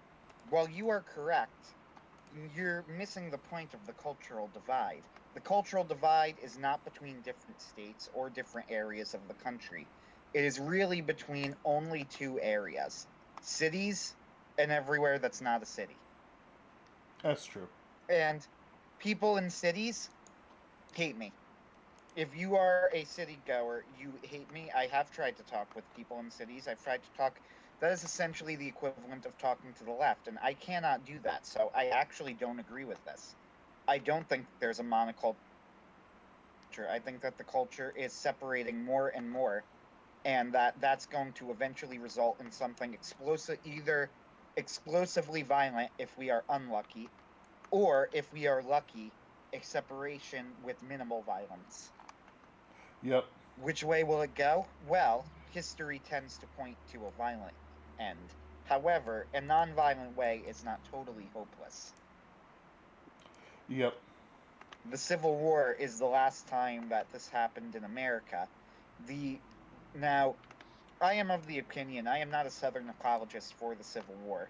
while you are correct, you're missing the point of the cultural divide. The cultural divide is not between different states or different areas of the country. It is really between only two areas: cities and everywhere that's not a city. That's true. And people in cities hate me. If you are a city goer, you hate me. I have tried to talk with people in cities. I've tried to talk. That is essentially the equivalent of talking to the left, and I cannot do that. So I actually don't agree with this. I don't think there's a monoculture. I think that the culture is separating more and more, and that's going to eventually result in something explosive, either explosively violent if we are unlucky, or if we are lucky, a separation with minimal violence. Yep. Which way will it go? Well, history tends to point to a violent end. However, a non-violent way is not totally hopeless. Yep. The Civil War is the last time that this happened in America. The Now, I am of the opinion, I am not a Southern apologist for the Civil War.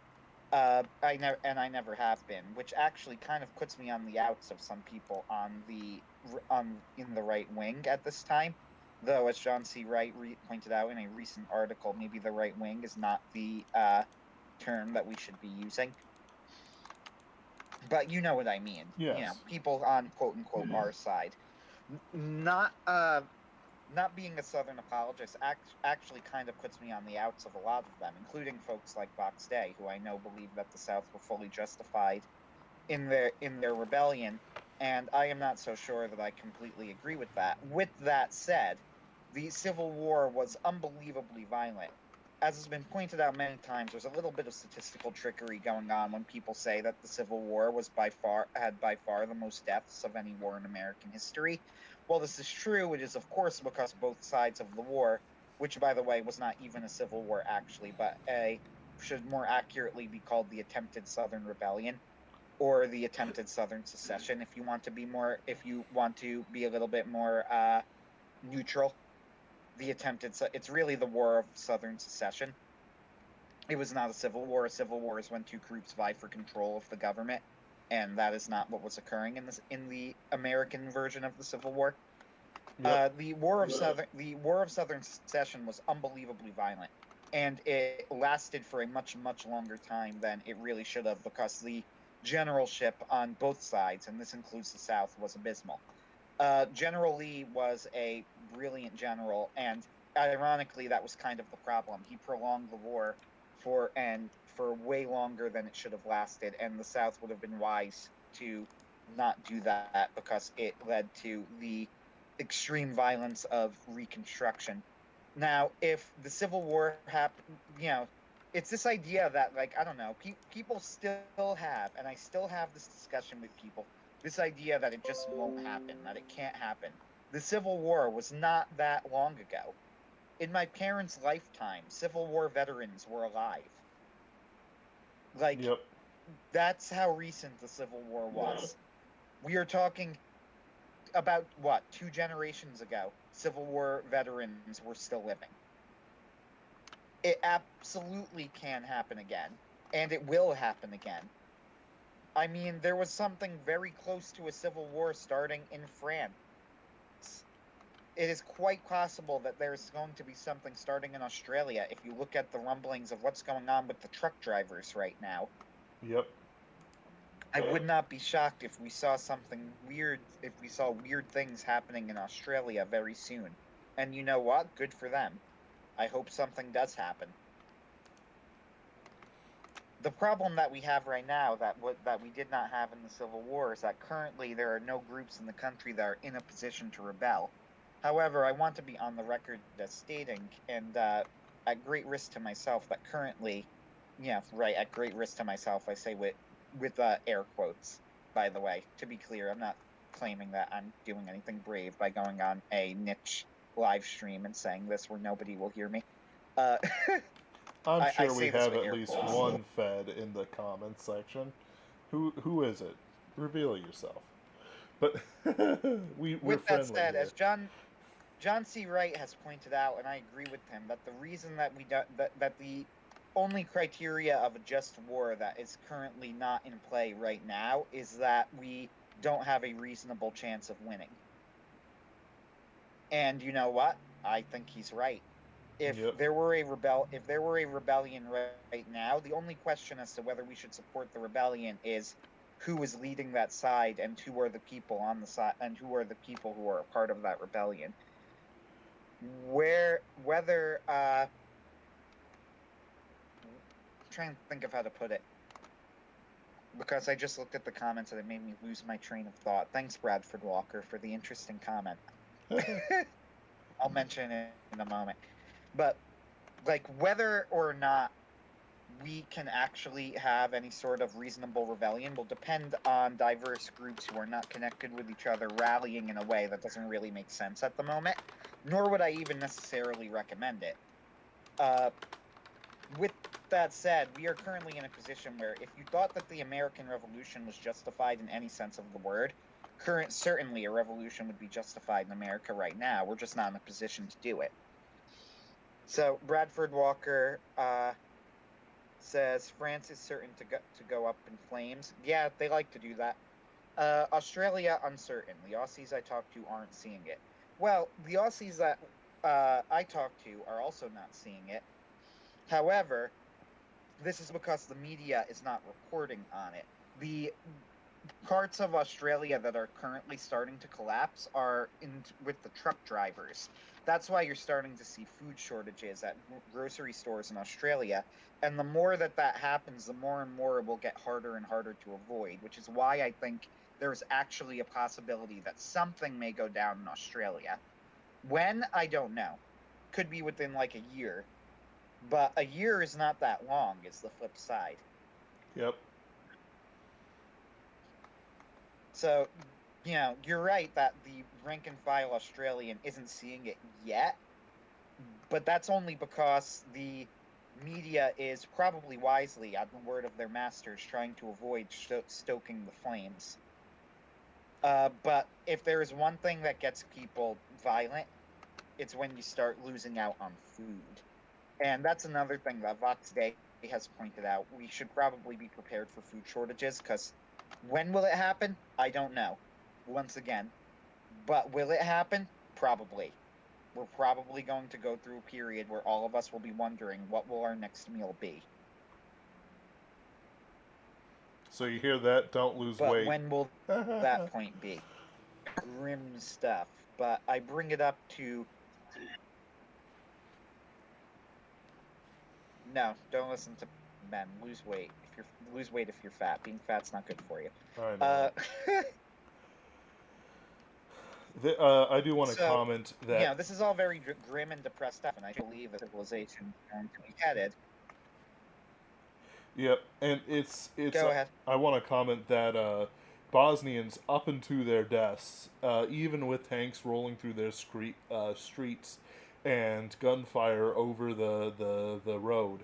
I never have been, which actually kind of puts me on the outs of some people on in the right wing at this time. Though, as John C. Wright pointed out in a recent article, maybe the right wing is not the term that we should be using. But you know what I mean. Yes. People on quote unquote our side. Not not being a Southern apologist actually kind of puts me on the outs of a lot of them, including folks like Box Day, who I know believe that the South were fully justified in their rebellion, and I am not so sure that I completely agree with that. With that said, the Civil War was unbelievably violent. As has been pointed out many times, there's a little bit of statistical trickery going on when people say that the Civil War had by far the most deaths of any war in American history. While this is true, it is of course because both sides of the war, which by the way was not even a civil war actually, but should more accurately be called the attempted Southern Rebellion or the attempted Southern secession, if you want to be a little bit more neutral. It's really the War of Southern Secession. It was not a civil war. A civil war is when two groups vie for control of the government, and that is not what was occurring in the American version of the Civil War. Yep. The War of Southern Secession was unbelievably violent, and it lasted for a much longer time than it really should have, because the generalship on both sides, and this includes the South, was abysmal. General Lee was a brilliant general, and ironically, that was kind of the problem. He prolonged the war for way longer than it should have lasted, and the South would have been wise to not do that because it led to the extreme violence of Reconstruction. Now, if the Civil War happened, it's this idea that, like, I don't know, people still have, and I still have this discussion with people, this idea that it just won't happen, that it can't happen. The Civil War was not that long ago. In my parents' lifetime, Civil War veterans were alive. Like, Yep. that's how recent the Civil War was. We are talking about what, 2 generations ago, Civil War veterans were still living. It absolutely can happen again, and it will happen again. I mean, there was something very close to a civil war starting in France. It is quite possible that there's going to be something starting in Australia if you look at the rumblings of what's going on with the truck drivers right now. Yep. I would not be shocked if we saw something weird, if we saw weird things happening in Australia very soon. And you know what? Good for them. I hope something does happen. The problem that we have right now that we did not have in the Civil War is that currently there are no groups in the country that are in a position to rebel. However, I want to be on the record as stating, and at great risk to myself, that currently, yeah, right, at great risk to myself, I say with air quotes. By the way, to be clear, I'm not claiming that I'm doing anything brave by going on a niche live stream and saying this where nobody will hear me. Uh, I'm I sure we say this have with at air least quotes. one Fed in the comments section. Who is it? Reveal yourself. But we're With that friendly said, here. as John C. Wright has pointed out, and I agree with him, that the reason that we do, that the only criteria of a just war that is currently not in play right now is that we don't have a reasonable chance of winning. And you know what? I think he's right. Yep. If there were a rebellion right now, the only question as to whether we should support the rebellion is who is leading that side and who are the people on the side and who are the people who are a part of that rebellion. Whether I'm trying to think of how to put it, because I just looked at the comments and it made me lose my train of thought. Thanks, Bradford Walker, for the interesting comment. I'll mention it in a moment. But like, whether or not we can actually have any sort of reasonable rebellion will depend on diverse groups who are not connected with each other rallying in a way that doesn't really make sense at the moment, nor would I even necessarily recommend it. With that said, we are currently in a position where if you thought that the American Revolution was justified in any sense of the word, certainly a revolution would be justified in America right now. We're just not in a position to do it. So, Bradford Walker, says France is certain to go up in flames. Yeah, they like to do that. Australia, uncertain. The Aussies I talk to aren't seeing it. Well, the Aussies that I talk to are also not seeing it. However, this is because the media is not reporting on it. The parts of Australia that are currently starting to collapse are with the truck drivers. That's why you're starting to see food shortages at grocery stores in Australia. And the more that happens, the more and more it will get harder and harder to avoid, which is why I think there's actually a possibility that something may go down in Australia. When? I don't know. Could be within like a year. But a year is not that long, is the flip side. Yep. So, you're right that the rank and file Australian isn't seeing it yet, but that's only because the media is probably wisely, on the word of their masters, trying to avoid stoking the flames. But if there is one thing that gets people violent, it's when you start losing out on food. And that's another thing that Vox Day has pointed out. We should probably be prepared for food shortages because when will it happen? I don't know. Once again. But will it happen? Probably. We're probably going to go through a period where all of us will be wondering what will our next meal be. So you hear that? Don't lose But weight. when will that point be? Grim stuff. But I bring it up to no, don't listen to men. Lose weight. Lose weight if you're fat. Being fat's not good for you. I know. I do want to So, comment that. this is all very grim and depressed stuff, and I believe that civilization is going to be headed. Yep, and it's. Go ahead. I want to comment that Bosnians up into their deaths, even with tanks rolling through their streets and gunfire over the road,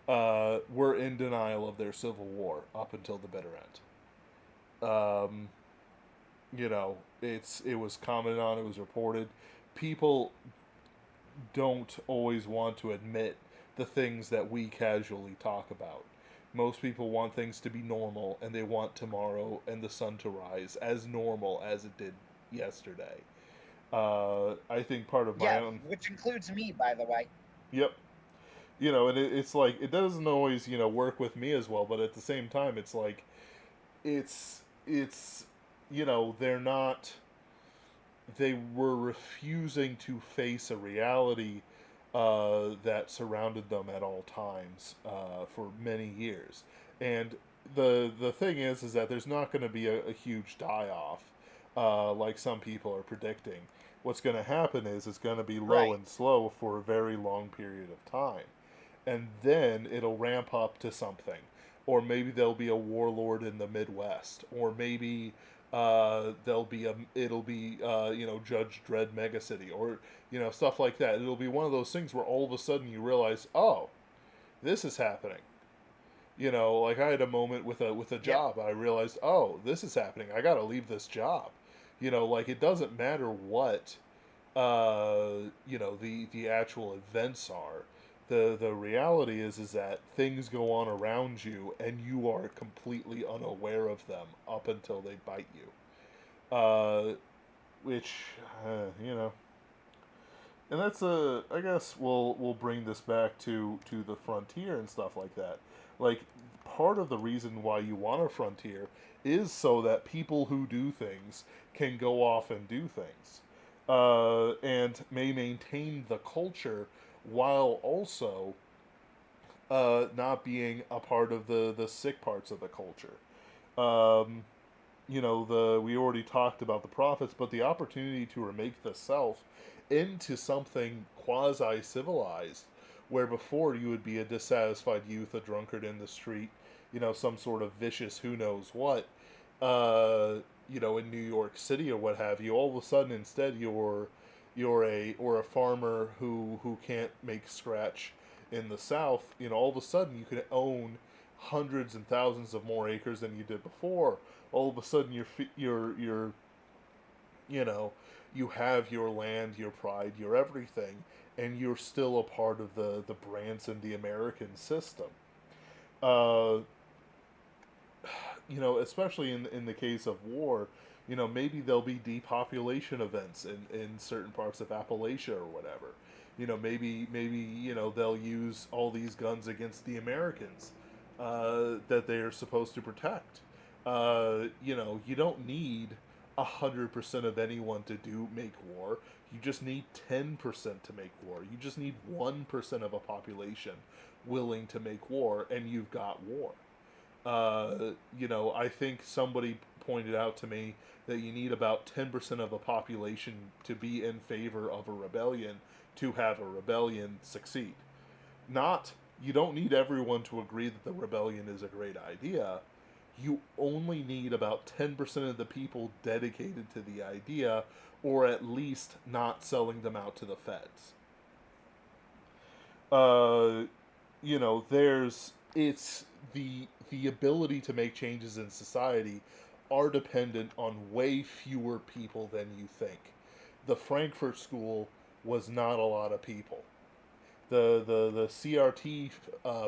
were in denial of their civil war up until the bitter end. It was commented on, it was reported. People don't always want to admit the things that we casually talk about. Most people want things to be normal, and they want tomorrow and the sun to rise as normal as it did yesterday. I think part of my Yeah, own. which includes me, by the way. Yep. And it's like it doesn't always work with me as well, but at the same time, it's like it's they're not. They were refusing to face a reality that surrounded them at all times for many years. And the thing is that there's not going to be a huge die off like some people are predicting. What's going to happen is it's going to be low Right. and slow for a very long period of time, and then it'll ramp up to something, or maybe there'll be a warlord in the Midwest, or maybe it'll be Judge Dredd Megacity, or stuff like that. It'll be one of those things where all of a sudden you realize, oh, this is happening. Like I had a moment with a Yep. job. I realized, oh, this is happening. I got to leave this job. Like it doesn't matter what the actual events are. The reality is that things go on around you and you are completely unaware of them up until they bite you. Which you know, and that's I guess we'll bring this back to the frontier and stuff like that. Like part of the reason why you want a frontier is so that people who do things can go off and do things, and may maintain the culture while also not being a part of the sick parts of the culture. Um, the we already talked about the prophets, but the opportunity to remake the self into something quasi civilized, where before you would be a dissatisfied youth, a drunkard in the street, some sort of vicious who knows what, uh, in New York City or what have you. All of a sudden, instead, you're a farmer who can't make scratch in the South. All of a sudden, you can own hundreds and thousands of more acres than you did before. All of a sudden, you're you know you have your land, your pride, your everything, and you're still a part of the Branson, the American system. Uh, especially in the case of war, maybe there'll be depopulation events in certain parts of Appalachia or whatever. Maybe they'll use all these guns against the Americans that they are supposed to protect. You don't need 100% of anyone to do make war. You just need 10% to make war. You just need 1% of a population willing to make war, and you've got war. I think somebody pointed out to me that you need about 10% of a population to be in favor of a rebellion to have a rebellion succeed. Not, you don't need everyone to agree that the rebellion is a great idea. You only need about 10% of the people dedicated to the idea, or at least not selling them out to the feds. Uh, it's the ability to make changes in society are dependent on way fewer people than you think. The Frankfurt School was not a lot of people. The CRT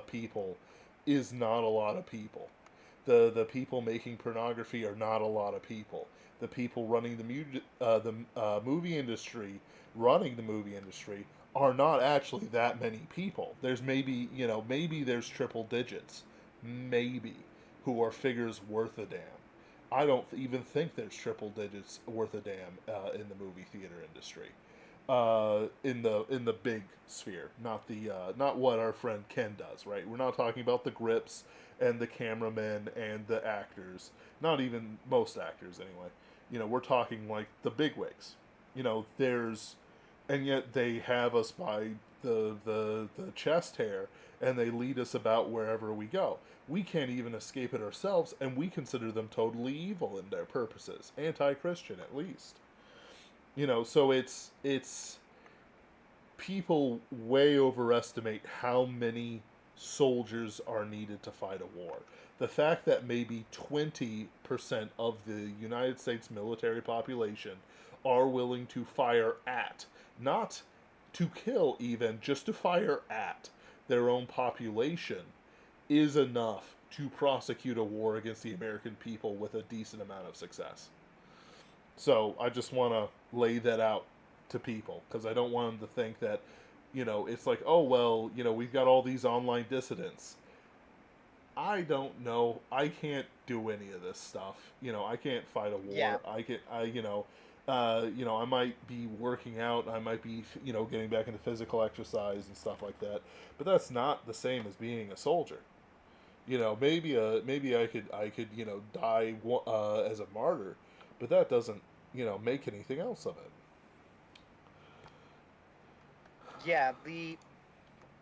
people is not a lot of people. The people making pornography are not a lot of people. The people running the movie industry, running the movie industry, are not actually that many people. There's maybe there's triple digits, maybe, who are figures worth a damn. I don't even think there's triple digits worth a damn in the movie theater industry. In the big sphere, not what our friend Ken does. Right? We're not talking about the grips and the cameramen and the actors. Not even most actors, anyway. We're talking like the bigwigs. There's, and yet they have us by the chest hair, and they lead us about wherever we go. We can't even escape it ourselves, and we consider them totally evil in their purposes, anti-Christian at least. So it's people way overestimate how many soldiers are needed to fight a war. The fact that maybe 20% of the United States military population are willing to fire at, not to kill even, just to fire at their own population is enough to prosecute a war against the American people with a decent amount of success. So I just want to lay that out to people because I don't want them to think that, it's like, oh, well, we've got all these online dissidents. I don't know. I can't do any of this stuff. I can't fight a Yeah, war. I might be working out. I might be, getting back into physical exercise and stuff like that. But that's not the same as being a soldier. Maybe I could die as a martyr, but that doesn't make anything else of it. yeah. The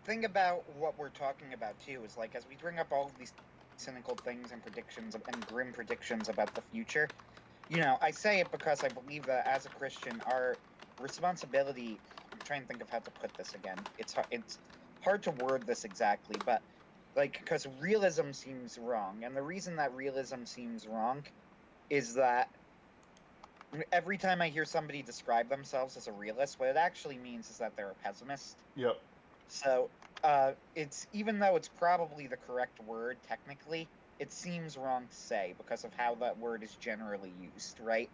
thing about what we're talking about too is like as we bring up all of these cynical things and predictions and grim predictions about the future, I say it because I believe that as a Christian, our responsibility. I'm trying to think of how to put this again. It's hard to word this exactly, but like because realism seems wrong, and the reason that realism seems wrong is that every time I hear somebody describe themselves as a realist, what it actually means is that they're a pessimist. Yep. So it's even though it's probably the correct word technically, it seems wrong to say because of how that word is generally used, right?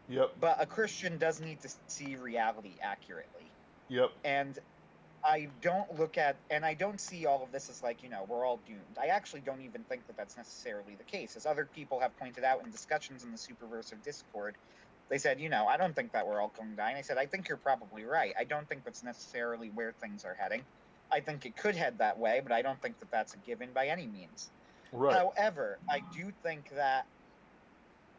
Yep. But a Christian does need to see reality accurately. Yep. And I don't see all of this as like, we're all doomed. I actually don't even think that that's necessarily the case. As other people have pointed out in discussions in the Superversive Discord, they said, I don't think that we're all going to die. And I said, I think you're probably right. I don't think that's necessarily where things are heading. I think it could head that way, but I don't think that that's a given by any means. Right. However, I do think that,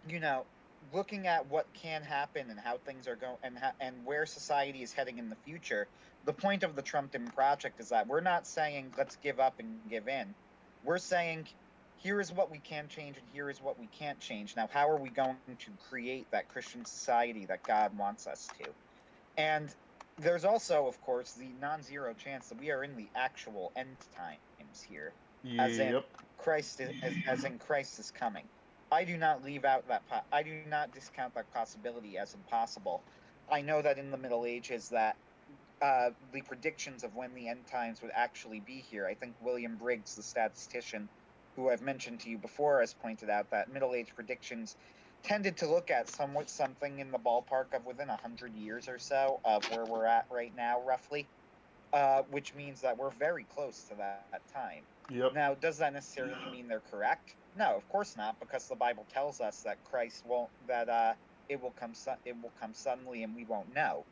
you know, looking at what can happen and how things are going and where society is heading in the future, the point of the Trumpton project is that we're not saying let's give up and give in. We're saying here is what we can change and here is what we can't change. Now, how are we going to create that Christian society that God wants us to? And there's also, of course, the non-zero chance that we are in the actual end times here, as in Yep. as in Christ is coming. I do not leave out I do not discount that possibility as impossible. I know that in the Middle Ages that the predictions of when the end times would actually be here. I think William Briggs, the statistician, who I've mentioned to you before, has pointed out that Middle Age predictions tended to look at something in the ballpark of within 100 years or so of where we're at right now, roughly, which means that we're very close to that time. Yep. Now, does that necessarily mean they're correct? No, of course not, because the Bible tells us that Christ won't, that it will come suddenly and we won't know.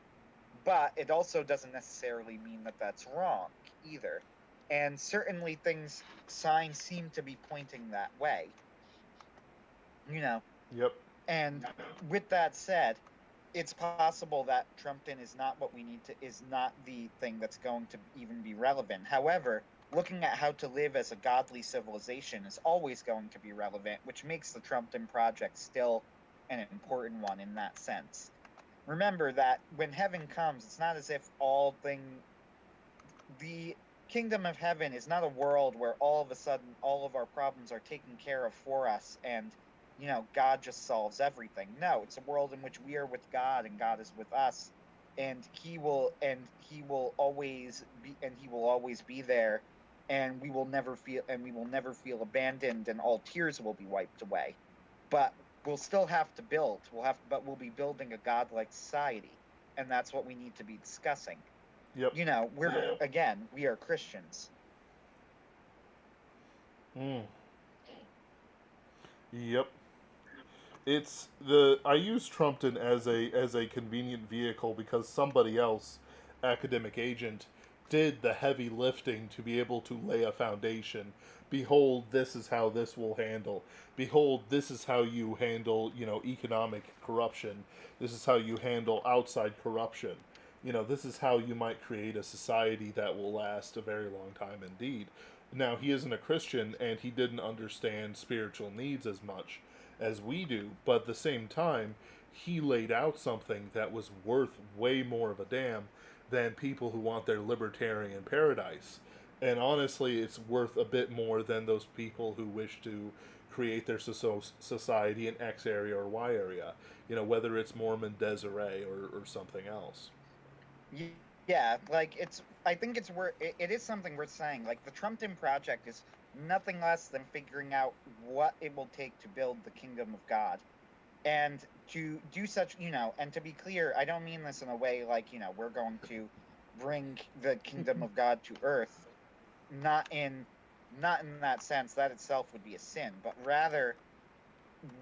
But it also doesn't necessarily mean that that's wrong either. And certainly signs seem to be pointing that way, you know. Yep. And with that said, it's possible that Trumpton is not what we need to, is not the thing that's going to even be relevant. However, looking at how to live as a godly civilization is always going to be relevant, which makes the Trumpton project still an important one in that sense. Remember that when heaven comes, it's not as if the kingdom of heaven is not a world where all of a sudden all of our problems are taken care of for us and God just solves everything. No, it's a world in which we are with God and God is with us, and he will always be there, and we will never feel abandoned, and all tears will be wiped away. But we'll still have to build. We'll be building a godlike society, and that's what we need to be discussing. Yep. We are Christians. Mm. Yep. It's the I use Trumpton as a convenient vehicle because somebody else, academic agent, did the heavy lifting to be able to lay a foundation. Behold, this is how this will handle. Behold, this is how you handle, economic corruption. This is how you handle outside corruption. This is how you might create a society that will last a very long time indeed. Now, he isn't a Christian and he didn't understand spiritual needs as much as we do, but at the same time, he laid out something that was worth way more of a damn than people who want their libertarian paradise. And honestly, it's worth a bit more than those people who wish to create their society in X area or Y area, whether it's Mormon Deseret or something else. Yeah, like I think it is something worth saying. Like the Trumpton project is nothing less than figuring out what it will take to build the kingdom of God. And to do such, and to be clear, I don't mean this in a way like, we're going to bring the kingdom of God to earth. Not in not in that sense. That itself would be a sin, but rather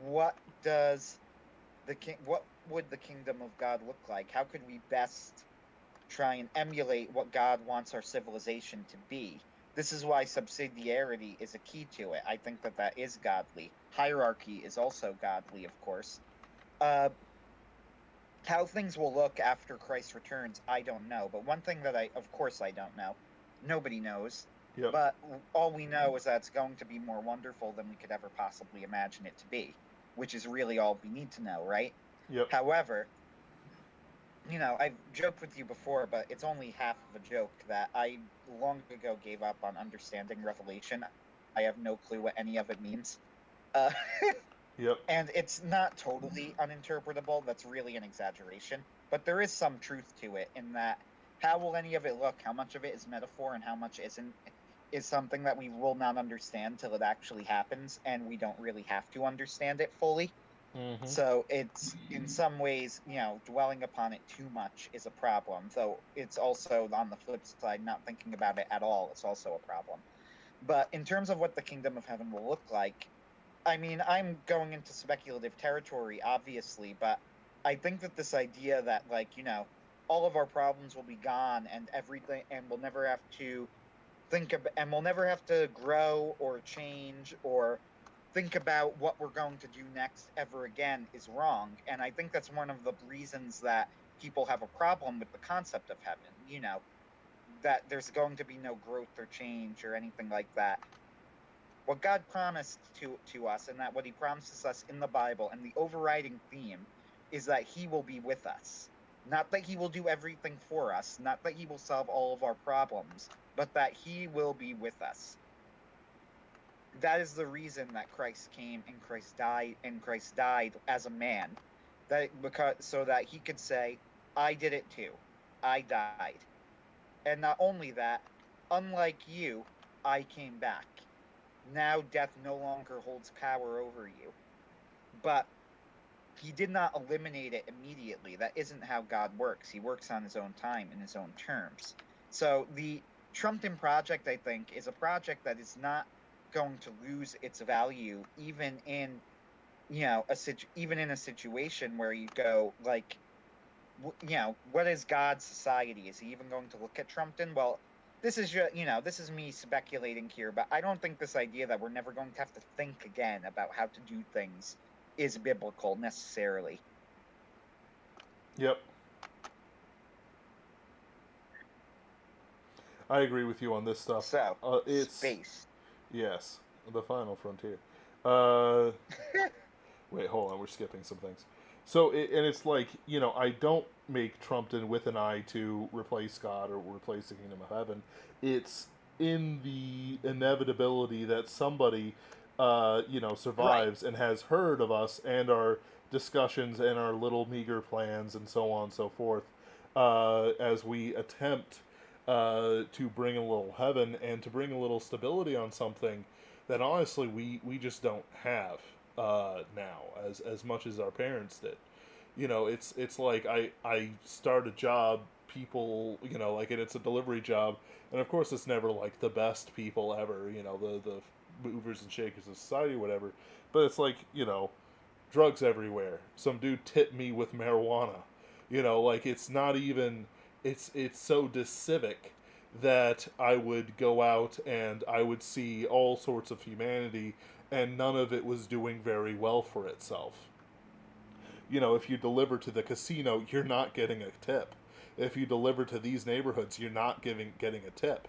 what does what would the kingdom of God look like? How could we best try and emulate what God wants our civilization to be? This is why subsidiarity is a key to it. I think that is godly. Hierarchy is also godly, of course. Uh, how things will look after Christ returns, I don't know. But one thing that of course, I don't know. Nobody knows. Yep. But all we know is that it's going to be more wonderful than we could ever possibly imagine it to be, which is really all we need to know, right? Yep. However, I've joked with you before, but it's only half of a joke that I long ago gave up on understanding Revelation. I have no clue what any of it means. Uh, Yep. and it's not totally uninterpretable. That's really an exaggeration. But there is some truth to it in that how will any of it look? How much of it is metaphor and how much isn't? Is something that we will not understand till it actually happens, and we don't really have to understand it fully. Mm-hmm. So it's in some ways, dwelling upon it too much is a problem. Though it's also on the flip side, not thinking about it at all is also a problem. But in terms of what the kingdom of heaven will look like, I mean, I'm going into speculative territory, obviously, but I think that this idea that, like, all of our problems will be gone and everything, and we'll never have to grow or change or think about what we're going to do next ever again is wrong. And I think that's one of the reasons that people have a problem with the concept of heaven, that there's going to be no growth or change or anything like that. What God promised to us, and that what he promises us in the Bible, and the overriding theme is that he will be with us. Not that he will do everything for us, not that he will solve all of our problems, but that he will be with us. That is the reason that Christ came and Christ died as a man. So that he could say, I did it too. I died. And not only that, unlike you, I came back. now death no longer holds power over you. But he did not eliminate it immediately. That isn't how God works. He works on his own time in his own terms. So the Trumpton project, I think, is a project that is not going to lose its value even in even in a situation where you go like, what is God's society? Is he even going to look at Trumpton? Well, this is this is me speculating here, but I don't think this idea that we're never going to have to think again about how to do things is biblical necessarily. Yep. I agree with you on this stuff. So, It's space. yes, the final frontier. Uh, Wait, hold on, we're skipping some things. So, and it's like, I don't make Trumpton with an eye to replace God or replace the kingdom of heaven. It's in the inevitability that somebody, Right. survives and has heard of us and our discussions and our little meager plans and so on and so forth, as we attempt to bring a little heaven and to bring a little stability on something that honestly we just don't have now as much as our parents did. It's like I start a job, people, like, and it's a delivery job, and of course it's never like the best people ever, the movers and shakers of society, whatever. But it's like, drugs everywhere. Some dude tipped me with marijuana. Like, it's not even, it's so discivic that I would go out and I would see all sorts of humanity, and none of it was doing very well for itself. If you deliver to the casino, you're not getting a tip. If you deliver to these neighborhoods, you're not getting a tip.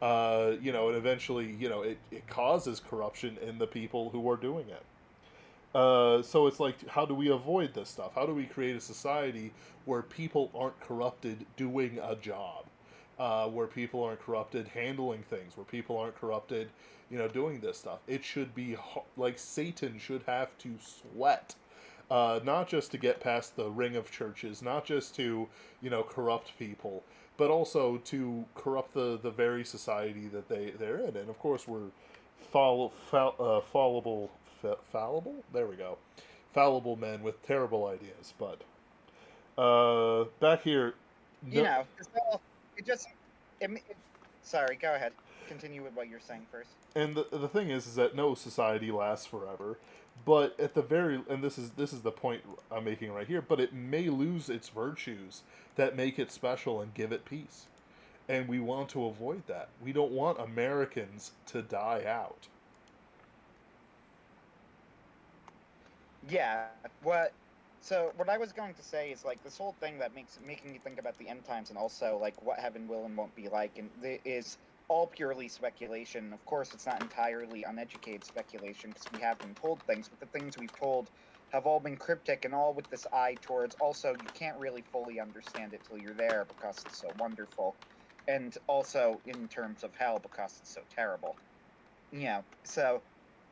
And eventually, it causes corruption in the people who are doing it. So it's like, how do we avoid this stuff? How do we create a society where people aren't corrupted doing a job? Where people aren't corrupted handling things? Where people aren't corrupted, doing this stuff? It should be like Satan should have to sweat, not just to get past the ring of churches, not just to, corrupt people, but also to corrupt the very society that they're in. And of course, we're fallible, fallible. There we go, fallible men with terrible ideas. But back here, no, It's all, it just, sorry, go ahead. Continue with what you're saying first. and the thing is that no society lasts forever, but at the very, and this is the point I'm making right here, but it may lose its virtues that make it special and give it peace, and we want to avoid that. We don't want Americans to die out. Yeah, so what I was going to say is like this whole thing that making you think about the end times and also like what heaven will and won't be like, and is all purely speculation. Of course, it's not entirely uneducated speculation because we have been told things, but the things we've told have all been cryptic and all with this eye towards also you can't really fully understand it till you're there because it's so wonderful, and also in terms of hell because it's so terrible. So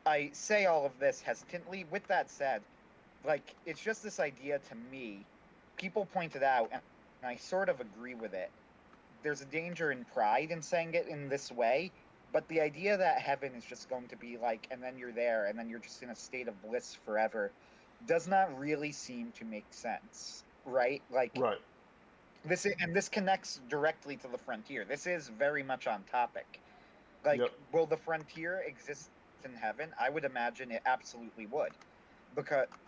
I say all of this hesitantly. With that said, like it's just this idea to me. People pointed out, and I sort of agree with it. There's a danger in pride in saying it in this way, but the idea that heaven is just going to be like, and then you're there, and then you're just in a state of bliss forever, does not really seem to make sense, right? Like Right. and this connects directly to the frontier. This is very much on topic. Like, Yep. will the frontier exist in heaven? I would imagine it absolutely would.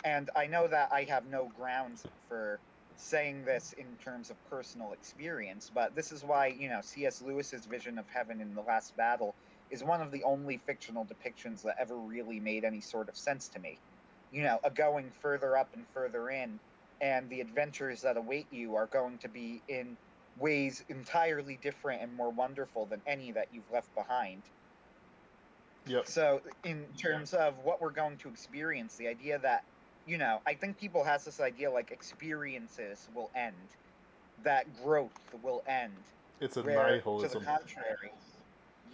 And I know that I have no grounds for saying this in terms of personal experience, but this is why, C.S. Lewis's vision of heaven in The Last Battle is one of the only fictional depictions that ever really made any sort of sense to me. A going further up and further in, and the adventures that await you are going to be in ways entirely different and more wonderful than any that you've left behind. Yep. So in terms of what we're going to experience, the idea that, I think people has this idea like experiences will end, that growth will end, It's a where to the nihilism. contrary,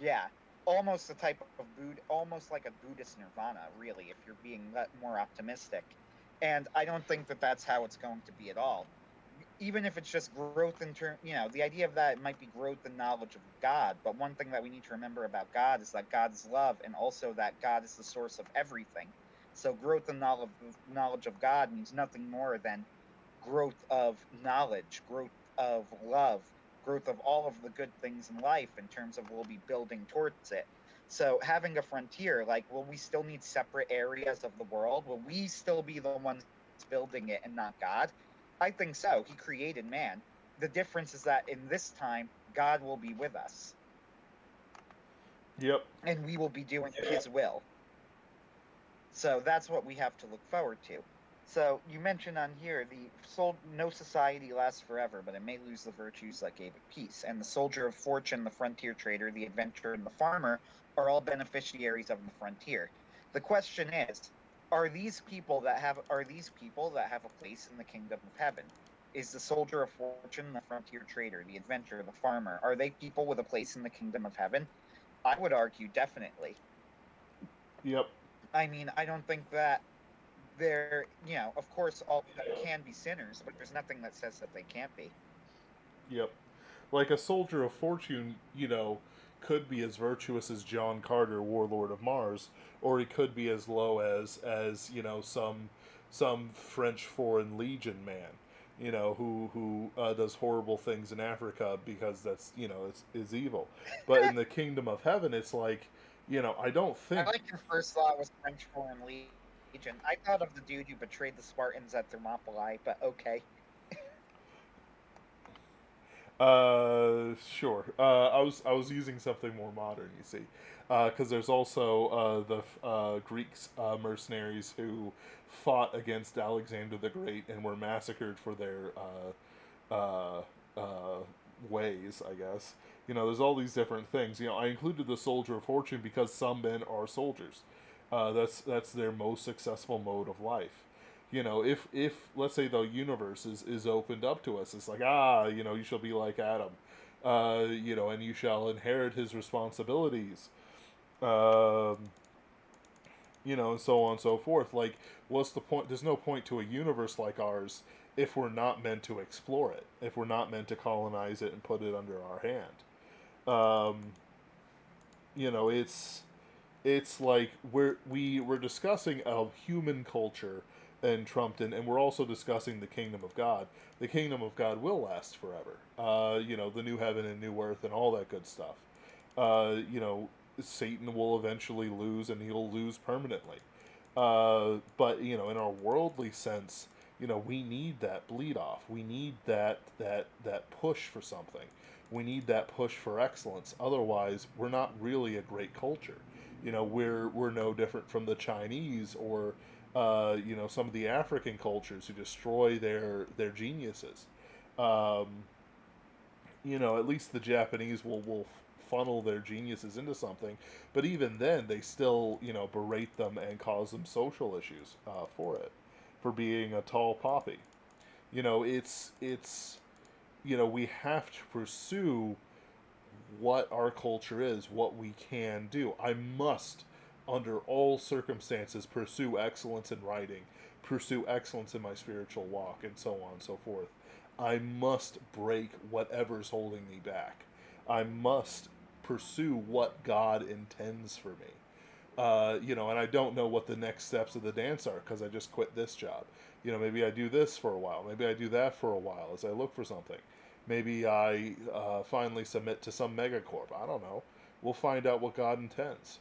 yeah, almost a type of almost like a Buddhist nirvana, really, if you're being more optimistic. And I don't think that that's how it's going to be at all. even if it's just growth in term, the idea of that it might be growth in knowledge of God. But one thing that we need to remember about God is that God is love, and also that God is the source of everything. So growth in knowledge of God means nothing more than growth of knowledge, growth of love, growth of all of the good things in life in terms of we'll be building towards it. So having a frontier, like, will we still need separate areas of the world? Will we still be the ones building it and not God? I think so. He created man. The difference is that in this time, God will be with us Yep. and we will be doing his will. So that's what we have to look forward to. So you mentioned on here the soul. No society lasts forever, but it may lose the virtues that gave it peace. And the soldier of fortune, the frontier trader, the adventurer, and the farmer are all beneficiaries of the frontier. The question is, are these people that have a place in the kingdom of heaven? Is the soldier of fortune, the frontier trader, the adventurer, the farmer, are they people with a place in the kingdom of heaven? I would argue definitely. Yep. I mean, I don't think that of course, all of them can be sinners, but there's nothing that says that they can't be. Yep. Like a soldier of fortune, could be as virtuous as John Carter, warlord of Mars, or he could be as low as some French Foreign Legion man, who does horrible things in Africa because that's is evil. But in the kingdom of heaven, it's like, I don't I think. like your first thought was French Foreign Legion. I thought of the dude who betrayed the Spartans at Thermopylae, but okay. Sure. I was using something more modern, you see, because there's also the Greeks mercenaries who fought against Alexander the Great and were massacred for their ways, I guess. There's all these different things. I included the soldier of fortune because some men are soldiers. That's their most successful mode of life. If let's say the universe is opened up to us, it's like, you shall be like Adam, and you shall inherit his responsibilities, um, and so on and so forth. Like, what's the point? There's no point to a universe like ours if we're not meant to explore it, if we're not meant to colonize it and put it under our hand. Um, it's like we're discussing a human culture in Trumpton, and we're also discussing the kingdom of God. The kingdom of God will last forever. The new heaven and new earth and all that good stuff. Uh, you know, Satan will eventually lose, and he'll lose permanently. But in our worldly sense, we need that bleed off. We need that push for something. We need that push for excellence. Otherwise, we're not really a great culture. We're no different from the Chinese or some of the African cultures who destroy their geniuses. Um, at least the Japanese will funnel their geniuses into something, but even then, they still berate them and cause them social issues for it, for being a tall poppy. It's we have to pursue what our culture is, what we can do. I must, under all circumstances, pursue excellence in writing, pursue excellence in my spiritual walk, and so on and so forth. I must break whatever's holding me back. I must pursue what God intends for me. And I don't know what the next steps of the dance are because I just quit this job. Maybe I do this for a while. Maybe I do that for a while as I look for something. Maybe I finally submit to some megacorp. I don't know. We'll find out what God intends.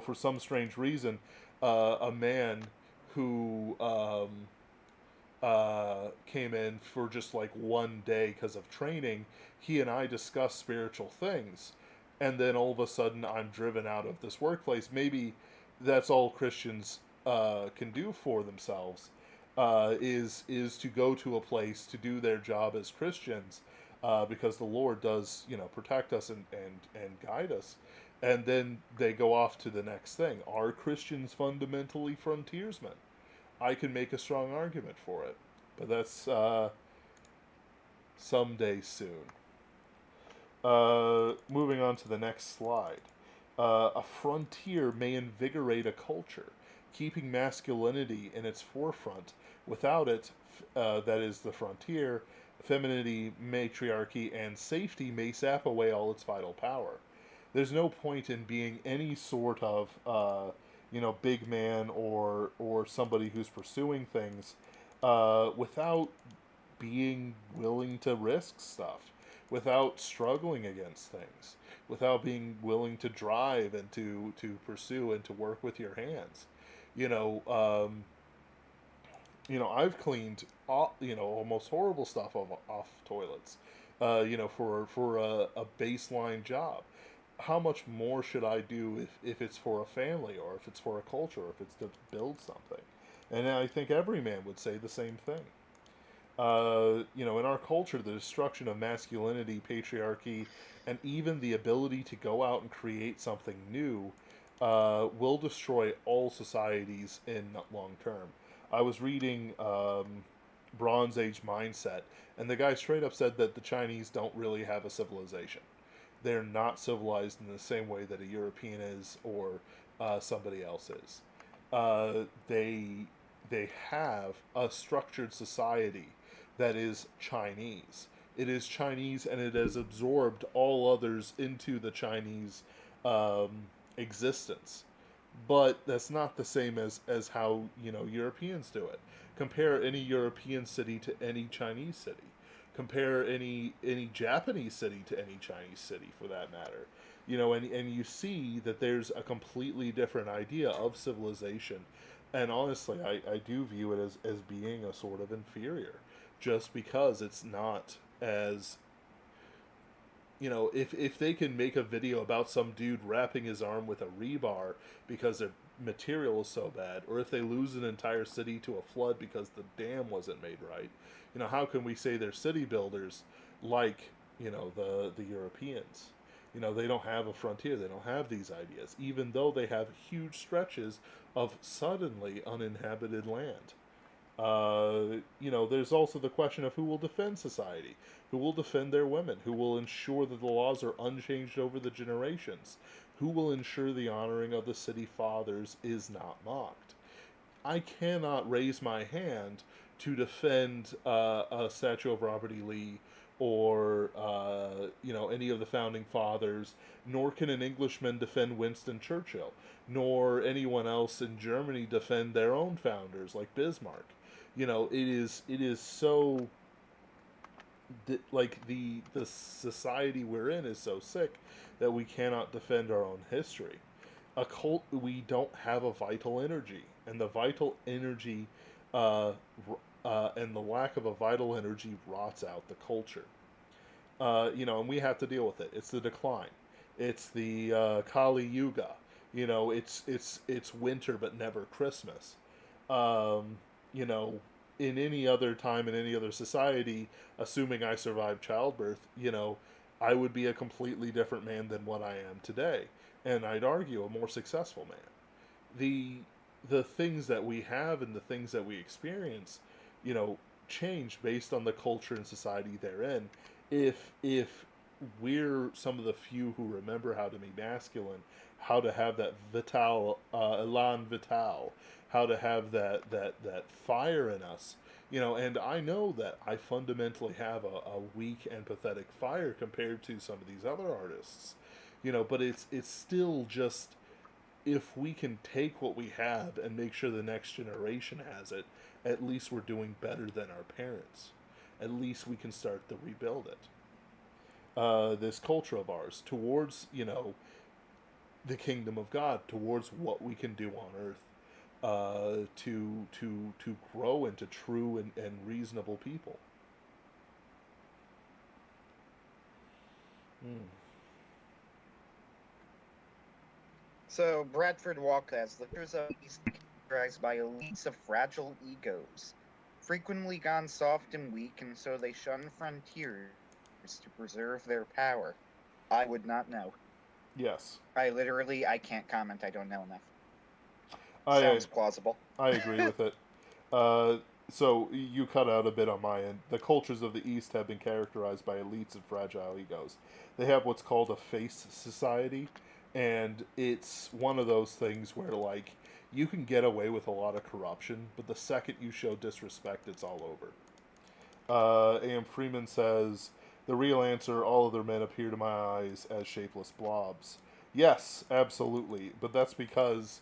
For some strange reason, a man who came in for just like one day because of training, he and I discussed spiritual things. And then all of a sudden, I'm driven out of this workplace. Maybe that's all Christians can do for themselves, is to go to a place to do their job as Christians, because the Lord does protect us and guide us, and then they go off to the next thing. Are Christians fundamentally frontiersmen? I can make a strong argument for it, but that's someday soon. Moving on to the next slide. A frontier may invigorate a culture, keeping masculinity in its forefront. Without it, that is the frontier, femininity, matriarchy, and safety may sap away all its vital power. There's no point in being any sort of big man or somebody who's pursuing things without being willing to risk stuff, without struggling against things, without being willing to drive and to pursue and to work with your hands. You know, um, I've cleaned almost horrible stuff off toilets. For a baseline job. How much more should I do if it's for a family or if it's for a culture or if it's to build something? And I think every man would say the same thing. In our culture, the destruction of masculinity, patriarchy, and even the ability to go out and create something new will destroy all societies in long term. I was reading Bronze Age Mindset, and the guy straight up said that the Chinese don't really have a civilization. They're not civilized in the same way that a European is or somebody else is. They have a structured society that is Chinese. It is Chinese, and it has absorbed all others into the Chinese um, existence. But that's not the same as how Europeans do it. Compare any European city to any Chinese city. Compare any Japanese city to any Chinese city, for that matter. And you see that there's a completely different idea of civilization. And honestly, I do view it as being a sort of inferior, just because it's not as if they can make a video about some dude wrapping his arm with a rebar because their material is so bad, or if they lose an entire city to a flood because the dam wasn't made right, how can we say they're city builders like the Europeans? They don't have a frontier. They don't have these ideas, even though they have huge stretches of suddenly uninhabited land. There's also the question of who will defend society, who will defend their women, who will ensure that the laws are unchanged over the generations, who will ensure the honoring of the city fathers is not mocked. I cannot raise my hand to defend a statue of Robert E. Lee or any of the founding fathers, nor can an Englishman defend Winston Churchill, nor anyone else in Germany defend their own founders like Bismarck. It is so like the society we're in is so sick that we cannot defend our own history. We don't have a vital energy, and the vital energy and the lack of a vital energy rots out the culture. And we have to deal with it. It's the decline. It's the Kali Yuga. It's winter but never Christmas. Um, you know, in any other time in any other society, assuming I survived childbirth, I would be a completely different man than what I am today, and I'd argue a more successful man. The the things that we have and the things that we experience, you know, change based on the culture and society they're in. If we're some of the few who remember how to be masculine, how to have that vital elan vital, how to have that fire in us, and I know that I fundamentally have a weak and pathetic fire compared to some of these other artists, but it's still just, if we can take what we have and make sure the next generation has it, at least we're doing better than our parents. At least we can start to rebuild it. This culture of ours towards, the kingdom of God, towards what we can do on earth, to grow into true and reasonable people. Mm. So Bradford Walker as lictors of East characterized by elites of fragile egos, frequently gone soft and weak, and so they shun frontiers to preserve their power. I would not know. Yes, I can't comment. I don't know enough. I Sounds plausible. I agree with it. Uh, so you cut out a bit on my end. The cultures of the East have been characterized by elites and fragile egos. They have what's called a face society, and it's one of those things where, like, you can get away with a lot of corruption, but the second you show disrespect, it's all over. A.M. Freeman says, the real answer, all other men appear to my eyes as shapeless blobs. Yes, absolutely. But that's because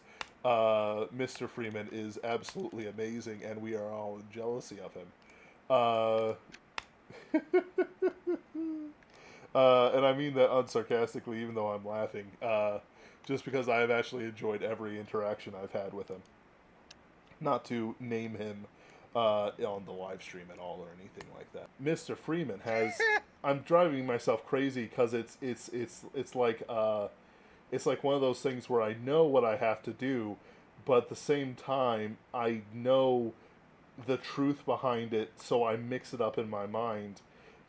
Mr. Freeman is absolutely amazing and we are all in jealousy of him. Uh, and I mean that unsarcastically, even though I'm laughing, just because I have actually enjoyed every interaction I've had with him. Not to name him on the live stream at all or anything like that. Mr. Freeman has. I'm driving myself crazy because it's like one of those things where I know what I have to do, but at the same time I know the truth behind it, so I mix it up in my mind,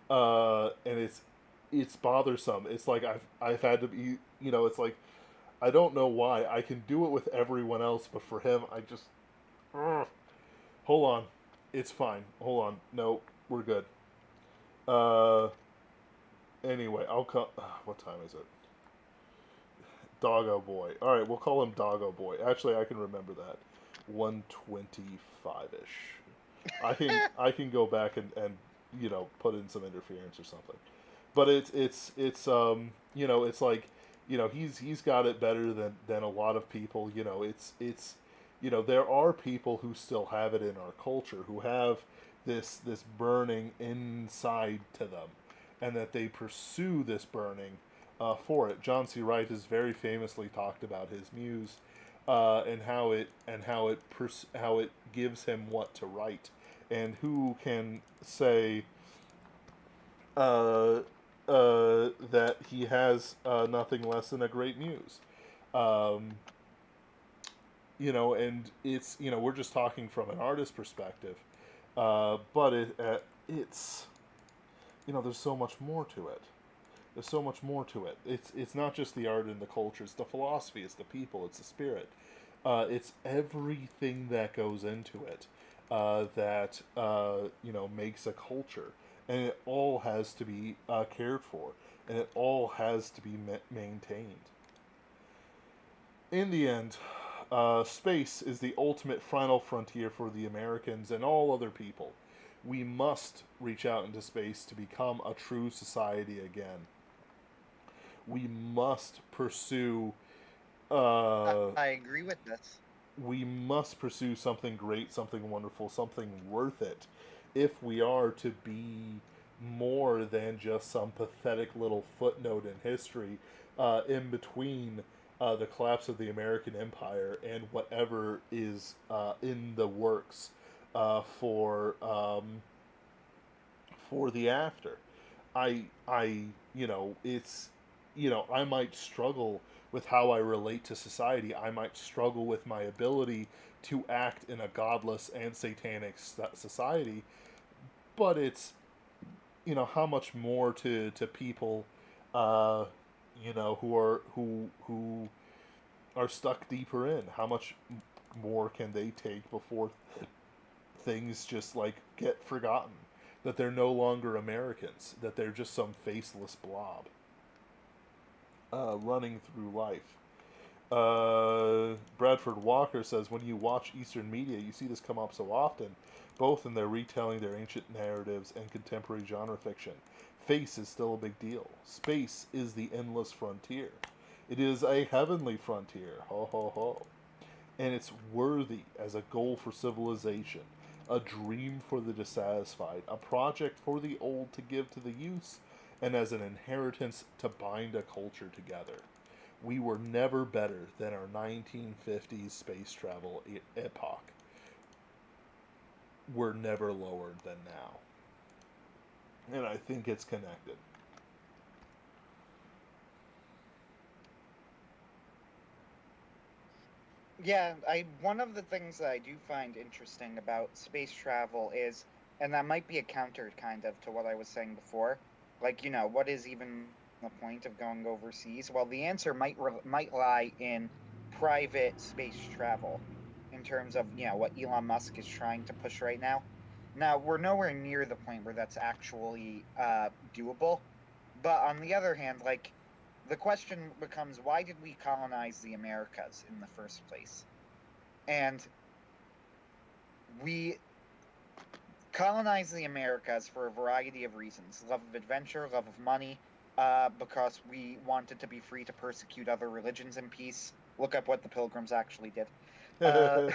and it's bothersome. It's like I've had to be, it's like I don't know why I can do it with everyone else, but for him I just. Ugh. Hold on, it's fine. Hold on, no, we're good. Uh, anyway, I'll come. What time is it? Doggo Boy. All right, we'll call him Doggo Boy. Actually, I can remember that. 125 ish. I can go back and put in some interference or something. But it's it's like he's got it better than a lot of people. It's there are people who still have it in our culture who have this burning inside to them, and that they pursue this burning for it. John C. Wright has very famously talked about his muse, and how it gives him what to write, and who can say uh, that he has nothing less than a great muse. Um, and it's we're just talking from an artist perspective, but it's there's so much more to it. There's so much more to it. It's not just the art and the culture. It's the philosophy. It's the people. It's the spirit. It's everything that goes into it that makes a culture, and it all has to be cared for, and it all has to be maintained. In the end, space is the ultimate final frontier for the Americans and all other people. We must reach out into space to become a true society again. We must pursue. Uh, I agree with this. we must pursue something great, something wonderful, something worth it, if we are to be more than just some pathetic little footnote in history in between the collapse of the American Empire and whatever is in the works uh, for um, for the after. I it's I might struggle with how I relate to society. I might struggle with my ability to act in a godless and satanic society, but it's how much more to people uh who are stuck deeper in. How much more can they take before things just like get forgotten, that they're no longer Americans, that they're just some faceless blob running through life. Bradford Walker says, when you watch Eastern media, you see this come up so often, both in their retelling their ancient narratives and contemporary genre fiction. Face is still a big deal. Space is the endless frontier. It is a heavenly frontier. Ho ho ho. And it's worthy as a goal for civilization, a dream for the dissatisfied, a project for the old to give to the youth, and as an inheritance to bind a culture together. We were never better than our 1950s space travel epoch. We're never lower than now. And I think it's connected. Yeah, I one of the things that I do find interesting about space travel is, and that might be a counter kind of to what I was saying before, like what is even the point of going overseas? Well, the answer might lie in private space travel, in terms of what Elon Musk is trying to push right now. Now we're nowhere near the point where that's actually doable, but on the other hand, like the question becomes, why did we colonize the Americas in the first place? And we colonized the Americas for a variety of reasons: love of adventure, love of money, because we wanted to be free to persecute other religions in peace. Look up what the Pilgrims actually did, uh,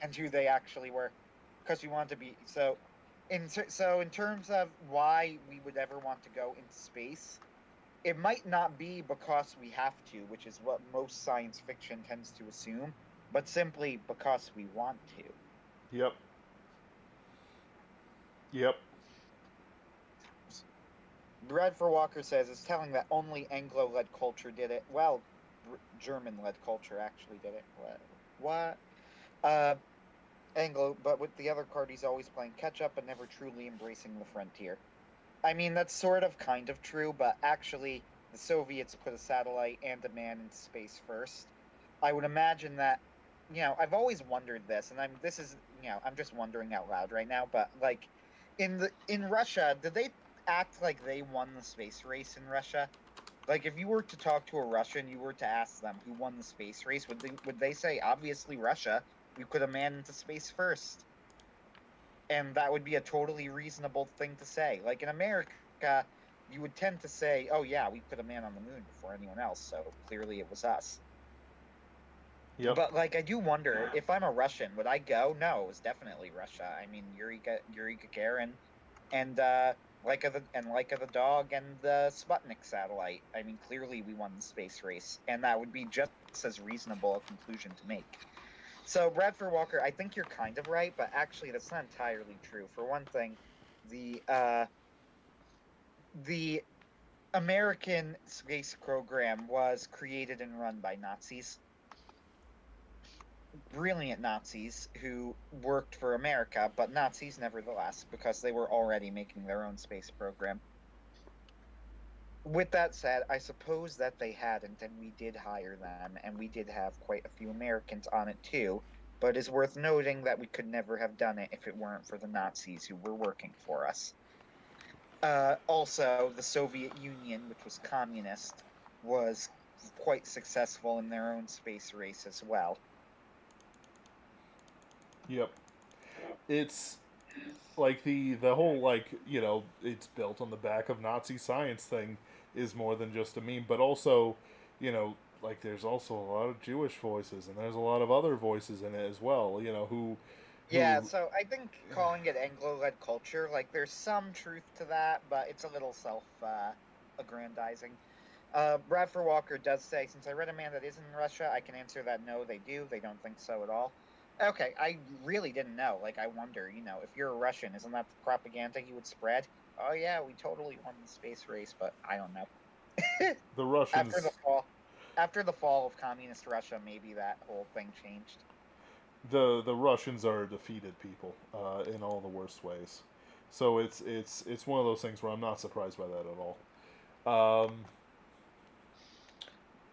and who they actually were, because we wanted to be so. In terms of why we would ever want to go into space, it might not be because we have to, which is what most science fiction tends to assume, but simply because we want to. Yep. Yep. Bradford Walker says it's telling that only Anglo-led culture did it. Well, German-led culture actually did it. What? Uh, Anglo, but with the other parties always playing catch-up and never truly embracing the frontier. I mean, that's sort of kind of true, but actually, the Soviets put a satellite and a man into space first. I would imagine that, I've always wondered this, and I'm just wondering out loud right now, but like, in Russia, did they act like they won the space race in Russia? Like, if you were to talk to a Russian, you were to ask them who won the space race, would they say obviously Russia? We put a man into space first, and that would be a totally reasonable thing to say. Like in America, you would tend to say, "Oh yeah, we put a man on the moon before anyone else, so clearly it was us." Yep. But like, I do wonder if I'm a Russian, would I go? No, it was definitely Russia. I mean, Yuri Gagarin, and Laika the dog and the Sputnik satellite. I mean, clearly we won the space race, and that would be just as reasonable a conclusion to make. So, Bradford Walker, I think you're kind of right, but actually that's not entirely true. For one thing, the uh, the American space program was created and run by Nazis, brilliant Nazis who worked for America, but Nazis nevertheless, because they were already making their own space program. With that said, I suppose that they hadn't, and we did hire them, and we did have quite a few Americans on it too. But it's worth noting that we could never have done it if it weren't for the Nazis who were working for us. Also, the Soviet Union, which was communist, was quite successful in their own space race as well. Yep. It's like the whole, like, it's built on the back of Nazi science thing is more than just a meme, but also, like, there's also a lot of Jewish voices, and there's a lot of other voices in it as well. Yeah, Who so I think calling it Anglo-led culture, like there's some truth to that, but it's a little self-aggrandizing. Bradford Walker does say, since I read a man that is in Russia, I can answer that no, they do. They don't think so at all. Okay, I really didn't know. Like, I wonder, if you're a Russian, isn't that the propaganda you would spread? Oh yeah, we totally won the space race, but I don't know. the After the Russians fall, after the fall of communist Russia, maybe that whole thing changed. the Russians are defeated people in all the worst ways. So it's one of those things where I'm not surprised by that at all.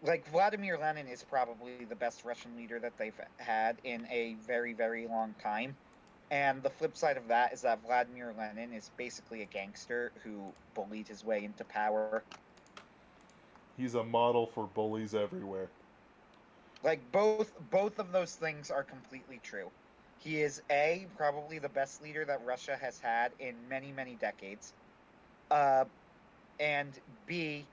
Like Vladimir Lenin is probably the best Russian leader that they've had in a very, very long time. And the flip side of that is that Vladimir Lenin is basically a gangster who bullied his way into power. He's a model for bullies everywhere. Like both of those things are completely true. He is A, probably the best leader that Russia has had in many, many decades. Uh, and B,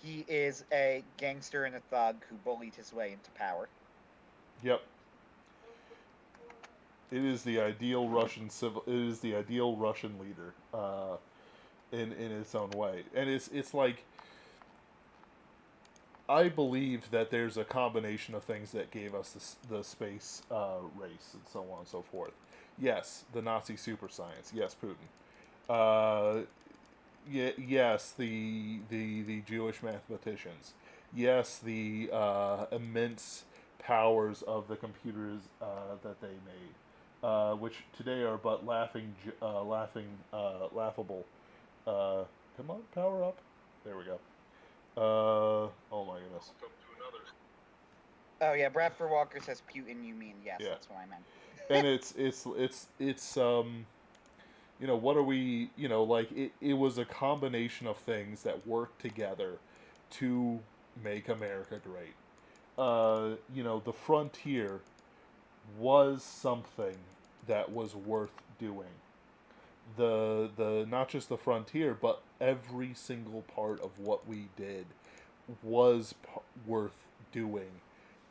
he is a gangster and a thug who bullied his way into power. Yep. It is the ideal Russian civil. It is the ideal Russian leader, in its own way, and it's like, I believe that there's a combination of things that gave us the space race and so on and so forth. Yes, the Nazi super science. Yes, Putin. Uh, yes, the Jewish mathematicians. Yes, the immense powers of the computers that they made, which today are but laughable. Come on, power up. There we go. Oh my goodness. Oh yeah, Bradford Walker says Putin. You mean yes? Yeah, That's what I meant. and it's what are we, like, it was a combination of things that worked together to make America great. the frontier was something that was worth doing. The not just the frontier, but every single part of what we did was worth doing,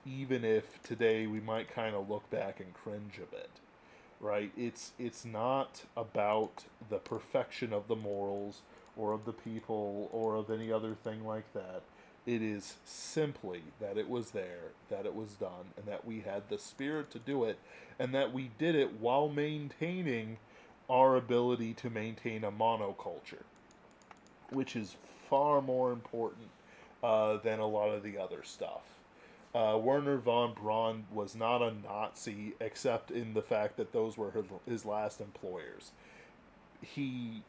even if today we might kind of look back and cringe a bit. Right? It's not about the perfection of the morals or of the people or of any other thing like that. It is simply that it was there, that it was done, and that we had the spirit to do it, and that we did it while maintaining our ability to maintain a monoculture, which is far more important than a lot of the other stuff. Werner von Braun was not a Nazi, except in the fact that those were his last employers. He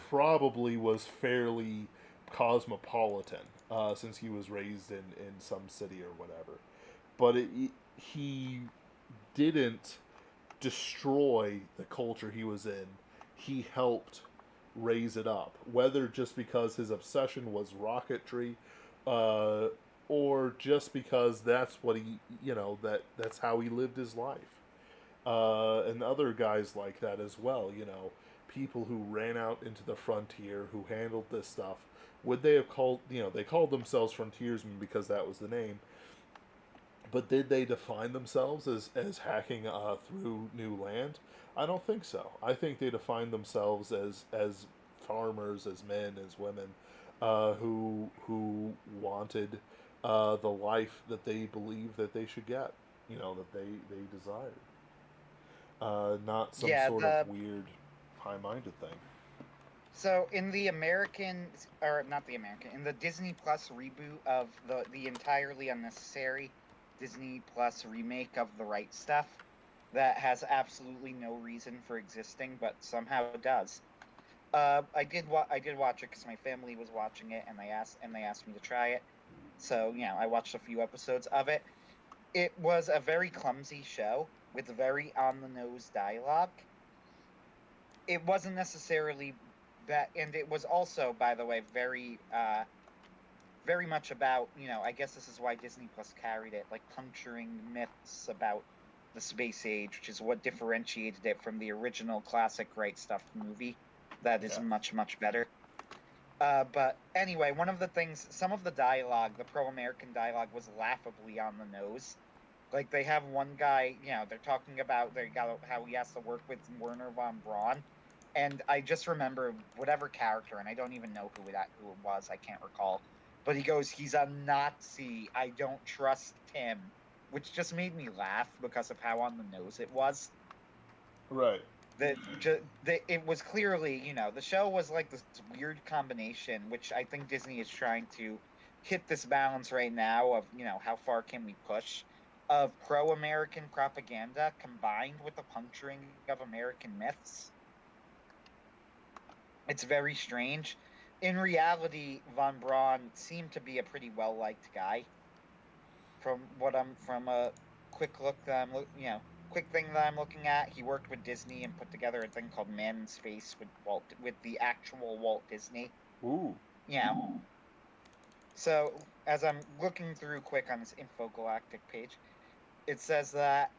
probably was fairly cosmopolitan, since he was raised in some city or whatever. But he didn't destroy the culture he was in. He helped raise it up, whether just because his obsession was rocketry, uh, or just because that's what that's how he lived his life. And other guys like that as well. People who ran out into the frontier, who handled this stuff. Would they have called? They called themselves frontiersmen because that was the name. But did they define themselves as hacking through new land? I don't think so. I think they defined themselves as farmers, as men, as women, who wanted the life that they believed that they should get, that they desired, not some Yeah, sort of the weird, high-minded thing. so in the American, or not the American, in the Disney Plus reboot of the entirely unnecessary Disney Plus remake of The Right Stuff that has absolutely no reason for existing but somehow does. I did watch it because my family was watching it and they asked me to try it. So, I watched a few episodes of it. It was a very clumsy show with very on the nose dialogue. It wasn't necessarily that, and it was also, by the way, very much about, I guess this is why Disney Plus carried it, like puncturing myths about the space age, which is what differentiated it from the original classic Right Stuff movie that is Yeah. much, much better. But anyway, one of the things, some of the dialogue, the pro-American dialogue, was laughably on the nose. Like they have one guy, they're talking about how he has to work with Werner von Braun, and I just remember whatever character, and I don't even know who it was. I can't recall, but he goes, "He's a Nazi. I don't trust him," which just made me laugh because of how on the nose it was. Right. It was clearly, the show was like this weird combination, which I think Disney is trying to hit this balance right now of, how far can we push of pro-American propaganda combined with the puncturing of American myths. It's very strange. In reality, Von Braun seemed to be a pretty well-liked guy from a quick look that quick thing that I'm looking at. He worked with Disney and put together a thing called Man in Space with the actual Walt Disney. Ooh. Yeah. So as I'm looking through quick on this Infogalactic page, it says that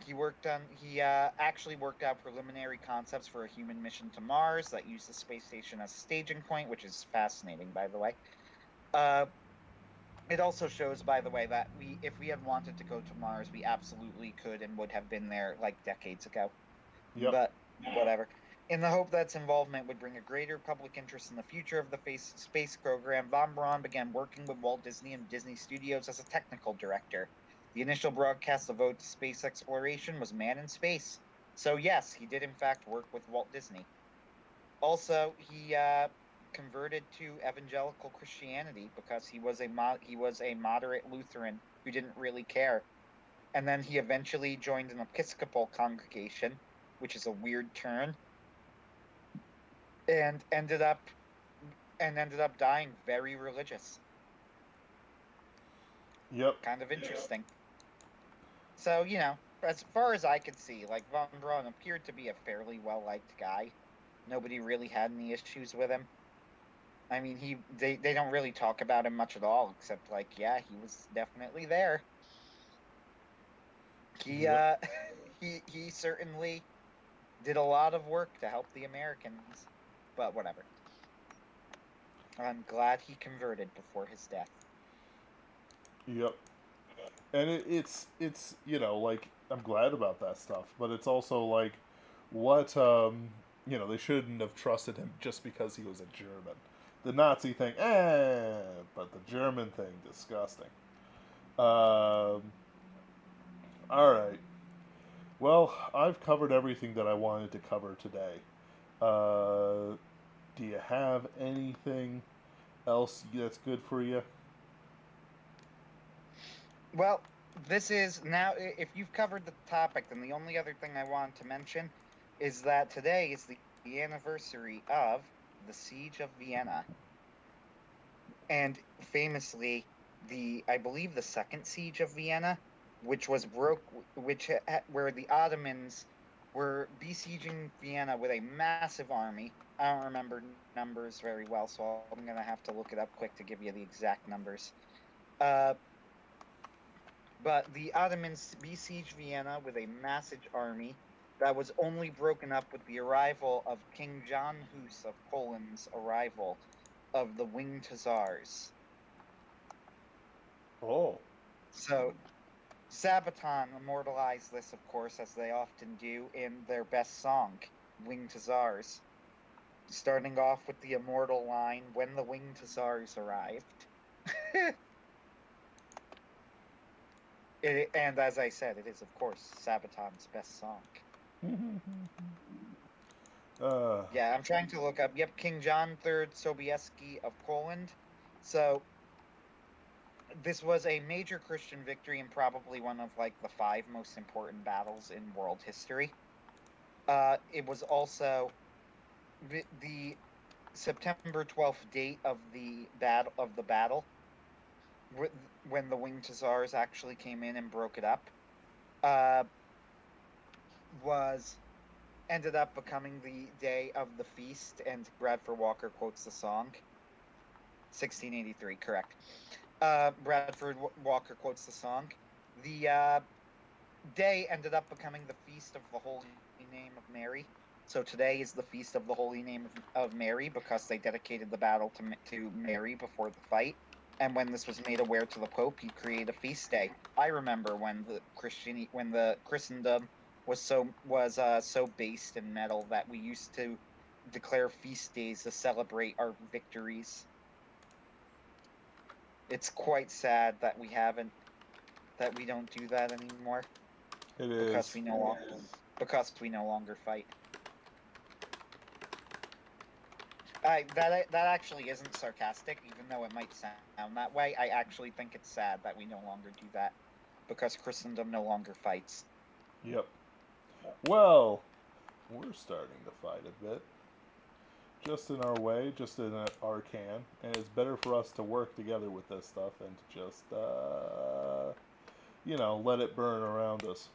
he actually worked out preliminary concepts for a human mission to Mars that used the space station as a staging point, which is fascinating, by the way. Uh, It also shows, by the way, that if we had wanted to go to Mars, we absolutely could and would have been there like decades ago. Yep. But whatever. In the hope that its involvement would bring a greater public interest in the future of the space program, von Braun began working with Walt Disney and Disney Studios as a technical director. The initial broadcast devoted to space exploration was Man in Space. So yes, he did in fact work with Walt Disney. Also, he converted to evangelical Christianity because he was a moderate Lutheran who didn't really care, and then he eventually joined an Episcopal congregation, which is a weird turn, and ended up dying very religious. Yep. Kind of interesting. So as far as I could see, like von Braun appeared to be a fairly well liked guy. Nobody really had any issues with him. I mean, they don't really talk about him much at all, except like, yeah, he was definitely there. He Yep. he certainly did a lot of work to help the Americans, but whatever. I'm glad he converted before his death. Yep. And it's like I'm glad about that stuff, but it's also like what they shouldn't have trusted him just because he was a German. The Nazi thing, but the German thing, disgusting. Um, all right. Well, I've covered everything that I wanted to cover today. Uh, do you have anything else that's good for you? Well, this is now, if you've covered the topic, then the only other thing I want to mention is that today is the anniversary of the Siege of Vienna. And famously, I believe the second siege of Vienna, which was where the Ottomans were besieging Vienna with a massive army. I don't remember numbers very well, so I'm gonna have to look it up quick to give you the exact numbers. Uh, but the Ottomans besieged Vienna with a massive army that was only broken up with the arrival of King John Hus of Poland's arrival of the Winged Hussars. Oh, So Sabaton immortalized this, of course, as they often do in their best song, Winged Hussars, starting off with the immortal line, "When the Winged Hussars arrived." And as I said, it is, of course, Sabaton's best song. uh, Yeah, I'm trying to look up. Yep, King John III Sobieski of Poland. So this was a major Christian victory and probably one of like the 5 most important battles in world history. It was also the September 12th date of the battle when the Winged Hussars actually came in and broke it up uh, was ended up becoming the day of the feast, and Bradford Walker quotes the song. 1683, correct. Bradford Walker quotes the song. The day ended up becoming the feast of the Holy Name of Mary. So today is the feast of the Holy Name of Mary because they dedicated the battle to Mary before the fight. And when this was made aware to the Pope, he created a feast day. I remember when the Christendom was so based in metal that we used to declare feast days to celebrate our victories. It's quite sad that we don't do that anymore it because is. we no longer fight. That actually isn't sarcastic, even though it might sound that way. I actually think it's sad that we no longer do that because Christendom no longer fights. Yep. Well, we're starting to fight a bit. Just in our way, just in our can, and it's better for us to work together with this stuff than to just, let it burn around us.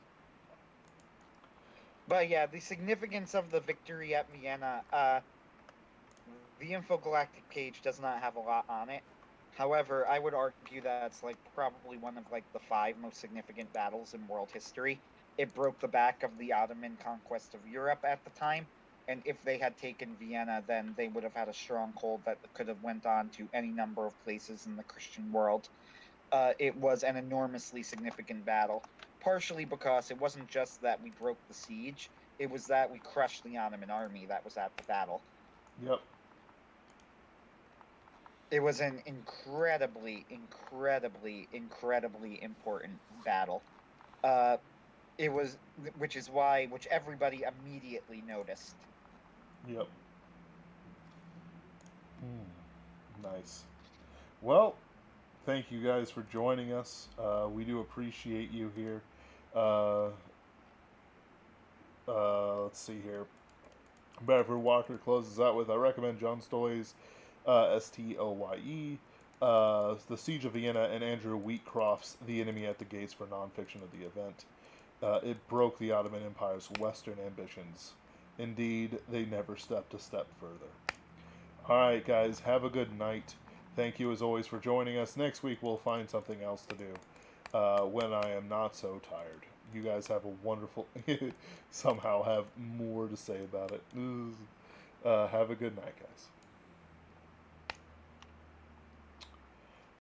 But yeah, the significance of the victory at Vienna, the Infogalactic page does not have a lot on it. However, I would argue that it's like probably one of like the 5 most significant battles in world history. It broke the back of the Ottoman conquest of Europe at the time, and if they had taken Vienna, then they would have had a stronghold that could have went on to any number of places in the Christian world. It was an enormously significant battle, partially because it wasn't just that we broke the siege; it was that we crushed the Ottoman army that was at the battle. Yep. It was an incredibly, incredibly, incredibly important battle. Uh, it was, which everybody immediately noticed. Yep. Nice. Well, thank you guys for joining us. We do appreciate you here. Uh, let's see here. Bradford Walker closes out with I recommend John Stoy's Stye, The Siege of Vienna, and Andrew Wheatcroft's The Enemy at the Gates for nonfiction of the event. It broke the Ottoman Empire's Western ambitions. Indeed, they never stepped a step further. All right, guys, have a good night. Thank you as always for joining us. Next week we'll find something else to do when I am not so tired. You guys have a wonderful. Somehow have more to say about it. Have a good night, guys.